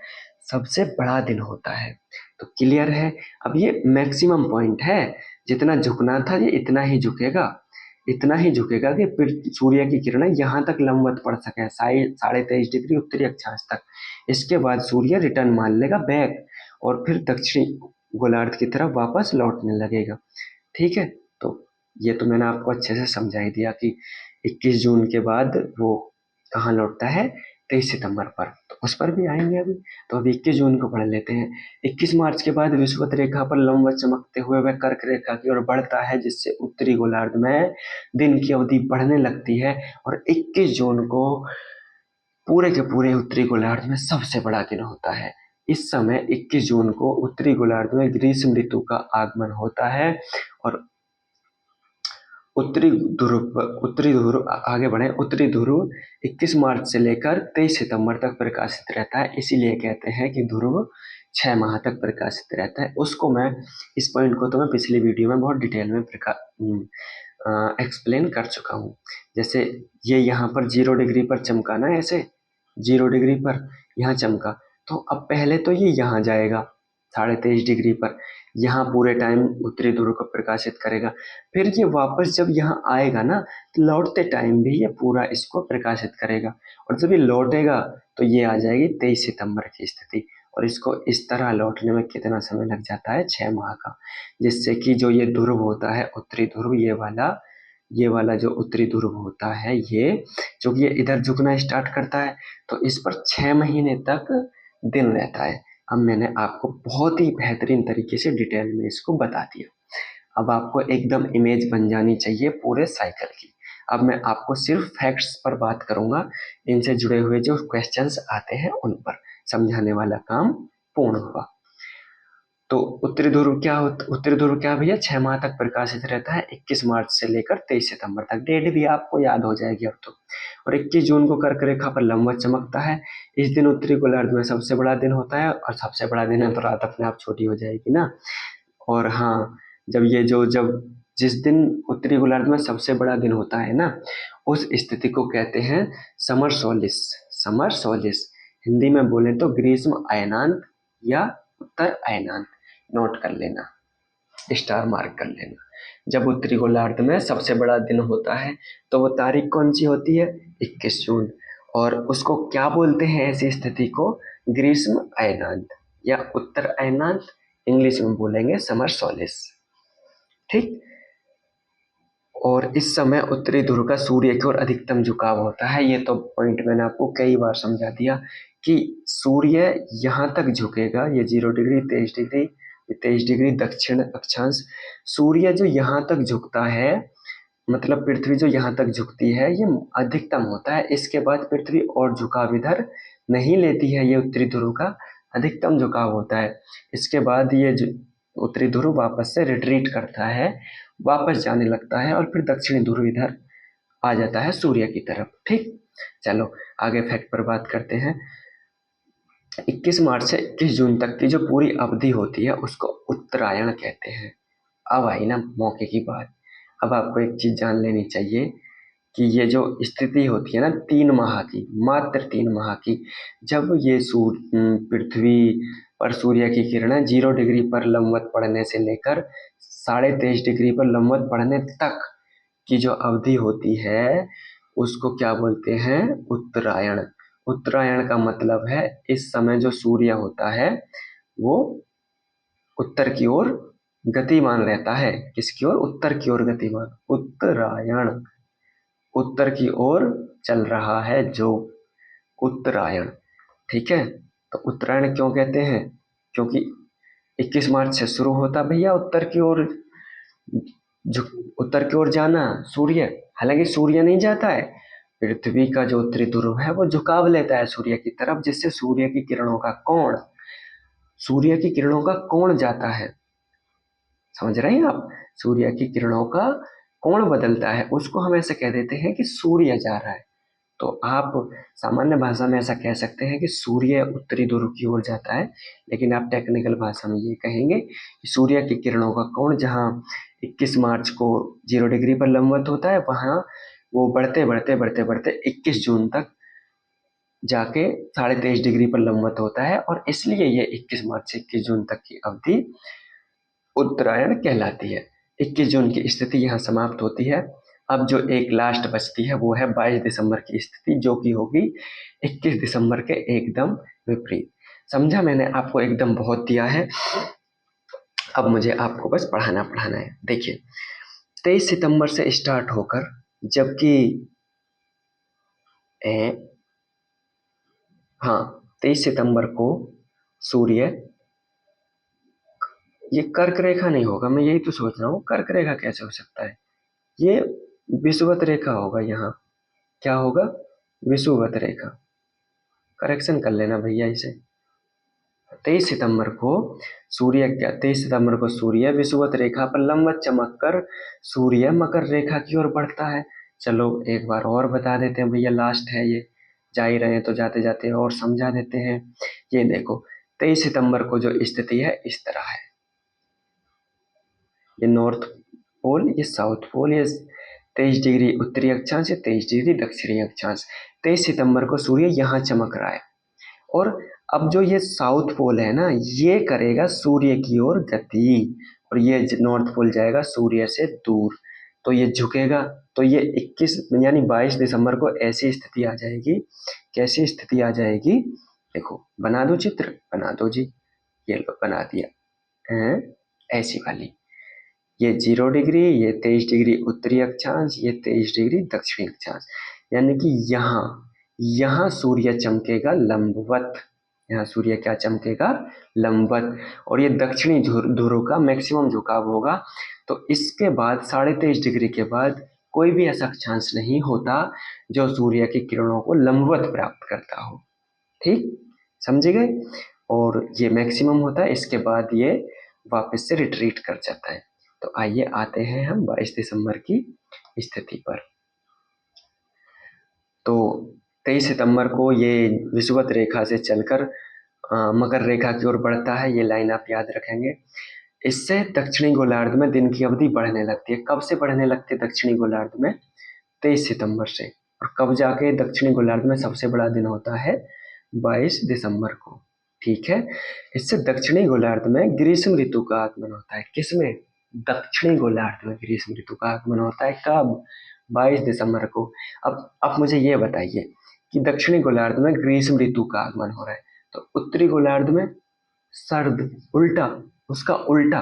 सबसे बड़ा दिन होता है। तो क्लियर है? अब ये मैक्सिमम पॉइंट है, जितना झुकना था ये इतना ही झुकेगा, इतना ही झुकेगा कि फिर सूर्य की किरणें यहाँ तक लंबवत पड़ सके 23.5 डिग्री उत्तरी अक्षांश तक। इसके बाद सूर्य रिटर्न मान लेगा बैक और फिर दक्षिणी गोलार्ध की तरफ वापस लौटने लगेगा। ठीक है, तो ये तो मैंने आपको अच्छे से समझा ही दिया कि 21 जून के बाद वो कहाँ लौटता है? 23 सितंबर पर, तो उस पर भी आएंगे अभी। तो अब 21 जून को पढ़ लेते हैं। 21 मार्च के बाद विषुवत रेखा पर लंबवत चमकते हुए वह कर्क रेखा की ओर बढ़ता है, जिससे उत्तरी गोलार्ध में दिन की अवधि बढ़ने लगती है और 21 जून को पूरे के पूरे उत्तरी गोलार्ध में सबसे बड़ा दिन होता है। इस समय 21 जून को उत्तरी गोलार्ध में ग्रीष्म ऋतु का आगमन होता है और उत्तरी ध्रुव आगे बढ़े। उत्तरी ध्रुव 21 मार्च से लेकर 23 सितंबर तक प्रकाशित रहता है, इसीलिए कहते हैं कि ध्रुव 6 माह तक प्रकाशित रहता है। उसको मैं, इस पॉइंट को तो मैं पिछली वीडियो में बहुत डिटेल में एक्सप्लेन कर चुका हूँ। जैसे ये यहाँ पर 0 डिग्री पर चमका ना, ऐसे 0 डिग्री पर यहाँ चमका, तो अब पहले तो ये यहाँ जाएगा 23.5 डिग्री पर, यहाँ पूरे टाइम उत्तरी ध्रुव को प्रकाशित करेगा। फिर ये वापस जब यहाँ आएगा ना तो लौटते टाइम भी ये पूरा इसको प्रकाशित करेगा और जब ये लौटेगा तो ये आ जाएगी 23 सितंबर की स्थिति। और इसको इस तरह लौटने में कितना समय लग जाता है? 6 माह का। जिससे कि जो ये ध्रुव होता है उत्तरी ध्रुव, ये वाला जो उत्तरी ध्रुव होता है, ये जो ये इधर झुकना स्टार्ट करता है तो इस पर 6 महीने तक दिन रहता है। अब मैंने आपको बहुत ही बेहतरीन तरीके से डिटेल में इसको बता दिया। अब आपको एकदम इमेज बन जानी चाहिए पूरे साइकिल की। अब मैं आपको सिर्फ फैक्ट्स पर बात करूंगा, इनसे जुड़े हुए जो क्वेश्चंस आते हैं उन पर समझाने वाला काम पूर्ण हुआ। तो उत्तरी ध्रुव क्या भैया 6 माह तक प्रकाशित रहता है, 21 मार्च से लेकर 23 सितंबर तक। डेट भी आपको याद हो जाएगी अब तो। और 21 जून को कर्क रेखा पर लंबवत चमकता है। इस दिन उत्तरी गोलार्ध में सबसे बड़ा दिन होता है, और सबसे बड़ा दिन है तो रात अपने आप छोटी हो जाएगी ना। और हाँ, जब जिस दिन उत्तरी गोलार्ध में सबसे बड़ा दिन होता है ना, उस स्थिति को कहते हैं summer Solis. Summer Solis Hindi में बोले तो ग्रीष्म अयनांत या उत्तर अयनांत। नोट कर लेना, स्टार मार्क कर लेना। जब उत्तरी गोलार्ध में सबसे बड़ा दिन होता है तो वो तारीख कौन सी होती है? 21 जून। और उसको क्या बोलते हैं ऐसी स्थिति को? ग्रीष्म अयनांत या उत्तर अयनांत। इंग्लिश में बोलेंगे समर सोलिस। ठीक। और इस समय उत्तरी ध्रुव का सूर्य की ओर अधिकतम झुकाव होता है। ये तो पॉइंट मैंने आपको कई बार समझा दिया कि सूर्य यहाँ तक झुकेगा, ये 0 डिग्री 23 डिग्री 23 डिग्री दक्षिण अक्षांश। सूर्य जो यहाँ तक झुकता है, मतलब पृथ्वी जो यहाँ तक झुकती है, ये अधिकतम होता है। इसके बाद पृथ्वी और झुकाव इधर नहीं लेती है, ये उत्तरी ध्रुव का अधिकतम झुकाव होता है। इसके बाद ये उत्तरी ध्रुव वापस से रिट्रीट करता है, वापस जाने लगता है, और फिर दक्षिणी ध्रुव इधर आ जाता है सूर्य की तरफ। ठीक, चलो आगे फैक्ट पर बात करते हैं। 21 मार्च से 21 जून तक की जो पूरी अवधि होती है उसको उत्तरायण कहते हैं। अब आई ना मौके की बात। अब आपको एक चीज जान लेनी चाहिए कि ये जो स्थिति होती है ना 3 माह की, मात्र 3 माह की, जब ये पृथ्वी पर सूर्य की किरणें 0 डिग्री पर लंबवत पड़ने से लेकर 23.5 डिग्री पर लंबवत पड़ने तक की जो अवधि होती है उसको क्या बोलते हैं? उत्तरायण। उत्तरायण का मतलब है इस समय जो सूर्य होता है वो उत्तर की ओर गतिमान रहता है। किसकी ओर? उत्तर की ओर गतिमान। उत्तरायण, उत्तर की ओर चल रहा है जो, उत्तरायण। ठीक है, तो उत्तरायण क्यों कहते हैं? क्योंकि 21 मार्च से शुरू होता भैया उत्तर की ओर, उत्तर की ओर जाना सूर्य। हालांकि सूर्य नहीं जाता है, पृथ्वी का जो उत्तरी ध्रुव है वो झुकाव लेता है सूर्य की तरफ, जिससे सूर्य की किरणों का कोण जाता है। समझ रहे हैं आप? सूर्य की किरणों का कोण बदलता है, उसको हम ऐसे कह देते हैं कि सूर्य जा रहा है। तो आप सामान्य भाषा में ऐसा कह सकते हैं कि सूर्य उत्तरी ध्रुव की ओर जाता है, लेकिन आप टेक्निकल भाषा में ये कहेंगे कि सूर्य की किरणों का कोण जहाँ 21 मार्च को 0 डिग्री पर लंबवत होता है, वहाँ वो बढ़ते बढ़ते बढ़ते बढ़ते 21 जून तक जाके 23.5 डिग्री पर लंबवत होता है, और इसलिए ये 21 मार्च से 21 जून तक की अवधि उत्तरायण कहलाती है। 21 जून की स्थिति यहाँ समाप्त होती है। अब जो एक लास्ट बचती है वो है 22 दिसंबर की स्थिति, जो कि होगी 21 दिसंबर के एकदम विपरीत। समझा? मैंने आपको एकदम बहुत दिया है, अब मुझे आपको बस पढ़ाना है। देखिए 23 सितंबर से स्टार्ट होकर, जबकि हाँ 23 सितंबर को सूर्य, ये कर्क रेखा नहीं होगा, मैं यही तो सोच रहा हूँ कर्क रेखा कैसे हो सकता है, ये विषुवत रेखा होगा। यहाँ क्या होगा? विषुवत रेखा। करेक्शन कर लेना भैया इसे। 23 सितंबर को सूर्य विषुवत रेखा पर लंबवत चमक कर सूर्य मकर रेखा की ओर बढ़ता है। चलो एक बार और बता देते हैं भैया, लास्ट है ये, जा ही रहे हैं तो जाते जाते और समझा देते हैं। ये देखो 23 सितंबर को जो स्थिति है इस तरह है, ये नॉर्थ पोल, ये साउथ पोल, ये 23 डिग्री उत्तरी अक्षांश, ये 23 डिग्री दक्षिणी अक्षांश। 23 सितंबर को सूर्य यहाँ चमक रहा है, और अब जो ये साउथ पोल है ना, ये करेगा सूर्य की ओर गति, और ये नॉर्थ पोल जाएगा सूर्य से दूर, तो ये झुकेगा। तो ये 21 यानी 22 दिसंबर को ऐसी स्थिति आ जाएगी। कैसी स्थिति आ जाएगी? देखो बना दो चित्र, बना दो जी, ये लो बना दिया है, ऐसी वाली। ये 0 डिग्री, ये 23 डिग्री उत्तरी अक्षांश, ये 23 डिग्री दक्षिणी अक्षांश, यानी कि यहाँ सूर्य चमकेगा लंबवत। यहाँ सूर्य क्या चमकेगा, लंबवत। और ये दक्षिणी ध्रुव का मैक्सिमम झुकाव होगा। तो इसके बाद 23.5 डिग्री के बाद कोई भी ऐसा अक्षांश नहीं होता जो सूर्य की किरणों को लंबवत प्राप्त करता हो। ठीक, समझे गए। और ये मैक्सिमम होता है, इसके बाद ये वापस से रिट्रीट कर जाता है। तो आइए आते हैं हम 22 दिसंबर की स्थिति पर। तो 23 सितंबर को ये विषुवत रेखा से चलकर मकर रेखा की ओर बढ़ता है। ये लाइन आप याद रखेंगे। इससे दक्षिणी गोलार्ध में दिन की अवधि बढ़ने लगती है। कब से बढ़ने लगती है दक्षिणी गोलार्ध में? 23 सितंबर से। और कब जाके दक्षिणी गोलार्ध में सबसे बड़ा दिन होता है? 22 दिसंबर को। ठीक है। इससे दक्षिणी गोलार्ध में ग्रीष्म ऋतु का आगमन होता है। किसमें? दक्षिणी गोलार्ध में ग्रीष्म ऋतु का आगमन होता है। कब? 22 दिसंबर को। अब मुझे ये बताइए कि दक्षिणी गोलार्ध में ग्रीष्म ऋतु का आगमन हो रहा है, तो उत्तरी गोलार्ध में सर्द, उल्टा, उसका उल्टा।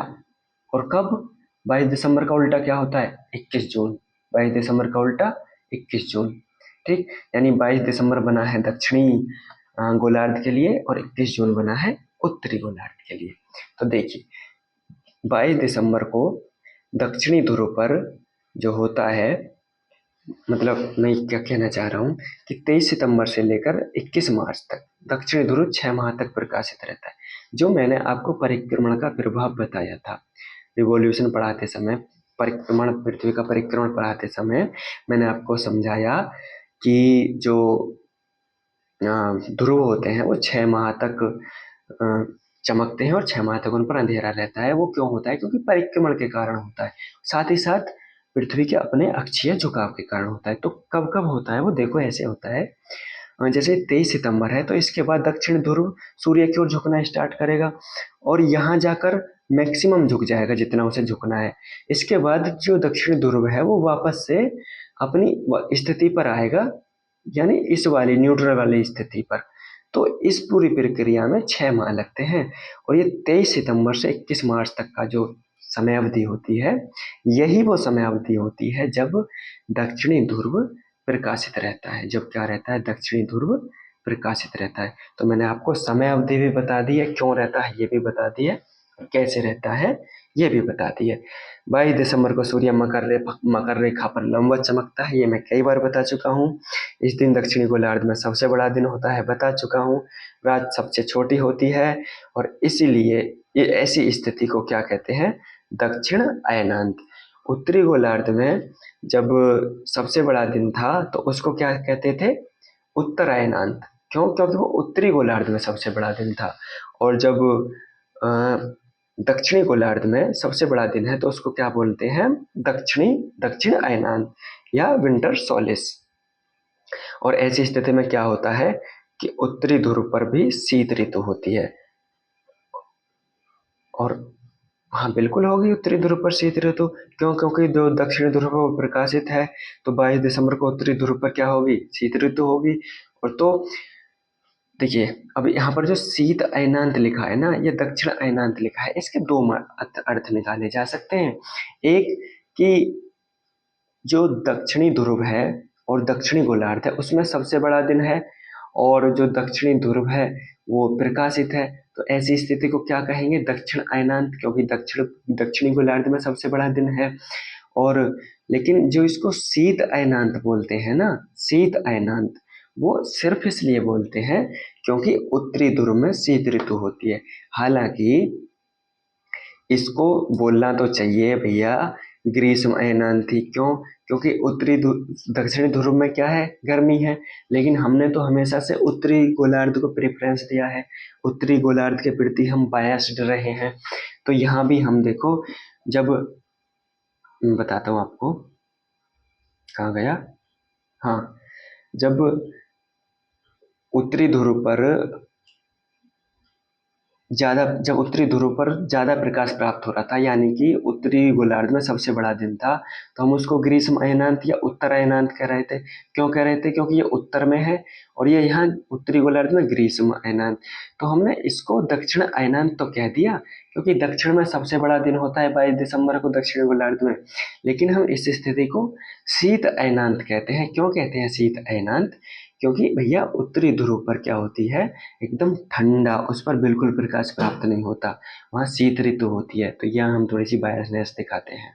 और कब? 22 दिसंबर का उल्टा क्या होता है? 21 जून। 22 दिसंबर का उल्टा 21 जून। ठीक, यानी 22 दिसंबर बना है दक्षिणी गोलार्ध के लिए और 21 जून बना है उत्तरी गोलार्ध के लिए। तो देखिए 22 दिसंबर को दक्षिणी ध्रुव पर जो होता है, मतलब मैं क्या कहना चाह रहा हूँ कि 23 सितंबर से लेकर 21 मार्च तक दक्षिणी ध्रुव 6 माह तक प्रकाशित रहता है। जो मैंने आपको परिक्रमण का प्रभाव बताया था रिवॉल्यूशन पढ़ाते समय, परिक्रमण, पृथ्वी का परिक्रमण पढ़ाते समय मैंने आपको समझाया कि जो ध्रुव होते हैं वो 6 माह तक चमकते हैं और 6 माह तक उन पर अंधेरा रहता है। वो क्यों होता है? क्योंकि परिक्रमण के कारण होता है, साथ ही साथ पृथ्वी के अपने अक्षीय झुकाव के कारण होता है। तो कब कब होता है वो देखो, ऐसे होता है जैसे 23 सितंबर है तो इसके बाद दक्षिण ध्रुव सूर्य की ओर झुकना स्टार्ट करेगा और यहाँ जाकर मैक्सिमम झुक जाएगा जितना उसे झुकना है। इसके बाद जो दक्षिण ध्रुव है वो वापस से अपनी स्थिति पर आएगा, यानी इस वाली न्यूट्रल वाली स्थिति पर। तो इस पूरी प्रक्रिया में 6 माह लगते हैं और ये 23 सितंबर से 21 मार्च तक का जो समय अवधि होती है, यही वो समय अवधि होती है जब दक्षिणी ध्रुव प्रकाशित रहता है। जब क्या रहता है? दक्षिणी ध्रुव प्रकाशित रहता है। तो मैंने आपको समय अवधि भी बता दी है, क्यों रहता है ये भी बता दी है, कैसे रहता है ये भी बता दी है। 22 दिसंबर को सूर्य मकर रेखा पर लंबवत चमकता है, ये मैं कई बार बता चुका हूँ। इस दिन दक्षिणी गोलार्ध में सबसे बड़ा दिन होता है, बता चुका हूँ। रात सबसे छोटी होती है और इसीलिए ये ऐसी स्थिति को क्या कहते हैं? दक्षिण अयनांत। उत्तरी गोलार्ध में जब सबसे बड़ा दिन था तो उसको क्या कहते थे? उत्तरायणांत। क्यों? क्योंकि वो उत्तरी गोलार्ध में सबसे बड़ा दिन था। और जब दक्षिणी गोलार्ध में सबसे बड़ा दिन है तो उसको क्या बोलते हैं? दक्षिण अयनांत या विंटर सोलिस। और ऐसी स्थिति में क्या होता है कि उत्तरी ध्रुव पर भी शीत ऋतु होती है। और हाँ, बिल्कुल होगी उत्तरी ध्रुव पर शीत ऋतु। क्यों? क्योंकि जो दक्षिणी ध्रुव पर प्रकाशित है, तो 22 दिसंबर को उत्तरी ध्रुव पर क्या होगी? शीत ऋतु होगी। और तो देखिए अब यहाँ पर जो शीत अयनांत लिखा है ना, ये दक्षिण अयनांत लिखा है, इसके दो अर्थ निकाले जा सकते हैं। एक कि जो दक्षिणी ध्रुव है और दक्षिणी गोलार्ध है उसमें सबसे बड़ा दिन है और जो दक्षिणी ध्रुव है वो प्रकाशित है, तो ऐसी स्थिति को क्या कहेंगे? दक्षिण अयनांत, क्योंकि दक्षिणी गोलार्ध में सबसे बड़ा दिन है। और लेकिन जो इसको शीत अयनांत बोलते हैं ना, शीत अयनांत, वो सिर्फ इसलिए बोलते हैं क्योंकि उत्तरी ध्रुव में शीत ऋतु होती है। हालांकि इसको बोलना तो चाहिए भैया ग्रीष्म अयनांती। क्यों? क्योंकि दक्षिणी ध्रुव में क्या है? गर्मी है। लेकिन हमने तो हमेशा से उत्तरी गोलार्ध को प्रेफरेंस दिया है, उत्तरी गोलार्ध के प्रति हम बायस्ड रहे हैं। तो यहाँ भी हम देखो, जब मैं बताता हूँ आपको, कहाँ गया, हाँ, जब उत्तरी ध्रुव पर जब उत्तरी ध्रुव पर ज्यादा प्रकाश प्राप्त हो रहा था, यानी कि उत्तरी गोलार्ध में सबसे बड़ा दिन था, तो हम उसको ग्रीष्म अयनांत या उत्तर अयनांत कह रहे थे। क्यों कह रहे थे? क्योंकि ये उत्तर में है और ये यहाँ उत्तरी गोलार्ध में ग्रीष्म अयनांत। तो हमने इसको दक्षिण अयनांत तो कह दिया क्योंकि दक्षिण में सबसे बड़ा दिन होता है 22 दिसंबर को दक्षिण गोलार्ध में। लेकिन हम इस स्थिति को शीत अयनांत कहते हैं। क्यों कहते हैं शीत अयनांत? क्योंकि भैया उत्तरी ध्रुव पर क्या होती है, एकदम ठंडा, उस पर बिल्कुल प्रकाश प्राप्त नहीं होता, वहाँ शीत ऋतु होती है। तो यहाँ हम थोड़ी सी बायसनेस दिखाते हैं,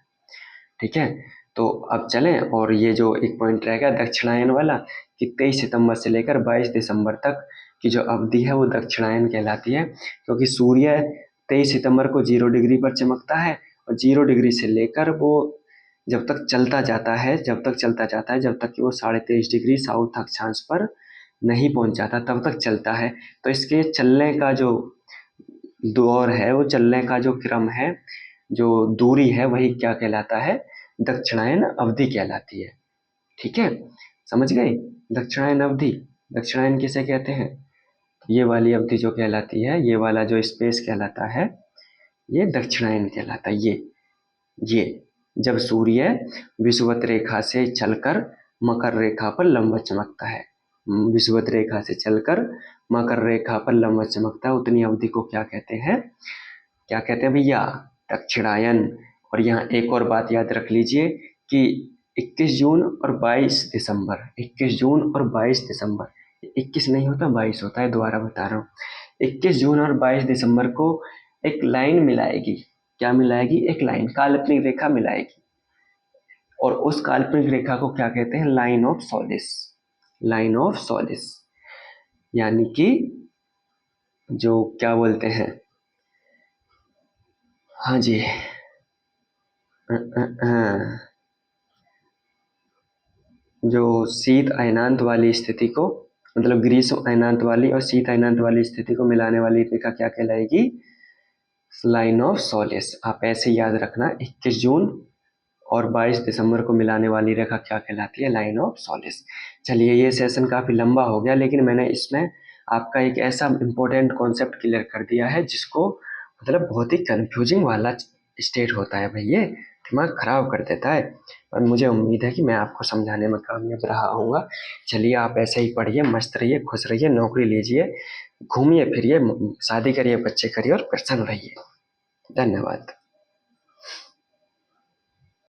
ठीक है। तो अब चलें, और ये जो एक पॉइंट रहेगा दक्षिणायन वाला, कि 23 सितंबर से लेकर 22 दिसंबर तक की जो अवधि है वो दक्षिणायन कहलाती है, क्योंकि सूर्य 23 सितंबर को 0 डिग्री पर चमकता है, और 0 डिग्री से लेकर वो जब तक चलता जाता है, जब तक कि वो 23.5 डिग्री साउथ अक्षांश पर नहीं पहुंच जाता, तब तक चलता है। तो इसके चलने का जो दौर है, वो चलने का जो क्रम है, जो दूरी है, वही क्या कहलाता है, दक्षिणायन अवधि कहलाती है, ठीक है। समझ गए, दक्षिणायन अवधि, दक्षिणायन किसे कहते हैं, ये वाली अवधि जो कहलाती है, ये वाला जो स्पेस कहलाता है, ये दक्षिणायन कहलाता है। ये जब सूर्य विषुवत रेखा से चलकर मकर रेखा पर लंबवत चमकता है, विषुवत रेखा से चलकर मकर रेखा पर लंबवत चमकता है, उतनी अवधि को क्या कहते हैं, क्या कहते हैं भैया, दक्षिणायन। और यहाँ एक और बात याद रख लीजिए कि 21 जून और 22 दिसंबर, 21 जून और 22 दिसंबर, 21 नहीं होता 22 होता है, दोबारा बता रहा हूँ, 21 जून और 22 दिसंबर को एक लाइन मिलाएगी, क्या मिलाएगी, एक लाइन, काल्पनिक रेखा मिलाएगी, और उस काल्पनिक रेखा को क्या कहते हैं, line of Solis, line of Solis, यानी कि जो क्या बोलते हैं, हाँ जी, जो शीत अयनांत वाली स्थिति को, मतलब ग्रीष्म अयनांत वाली और शीत अयनांत वाली स्थिति को मिलाने वाली रेखा क्या कहलाएगी, लाइन ऑफ सोलिस। आप ऐसे याद रखना, 21 जून और 22 दिसंबर को मिलाने वाली रेखा क्या कहलाती है, लाइन ऑफ सोलिस। चलिए, ये सेशन काफ़ी लंबा हो गया, लेकिन मैंने इसमें आपका एक ऐसा इम्पोर्टेंट कॉन्सेप्ट क्लियर कर दिया है जिसको, मतलब बहुत ही कंफ्यूजिंग वाला स्टेट होता है भाई, ये दिमाग खराब कर देता है, और मुझे उम्मीद है कि मैं आपको समझाने में कामयाब रहा हूँगा। चलिए, आप ऐसे ही पढ़िए, मस्त रहिए, खुश रहिए, नौकरी लीजिए, घूमिए फिरिए, शादी करिए, बच्चे करिए, और प्रसन्न रहिए। धन्यवाद।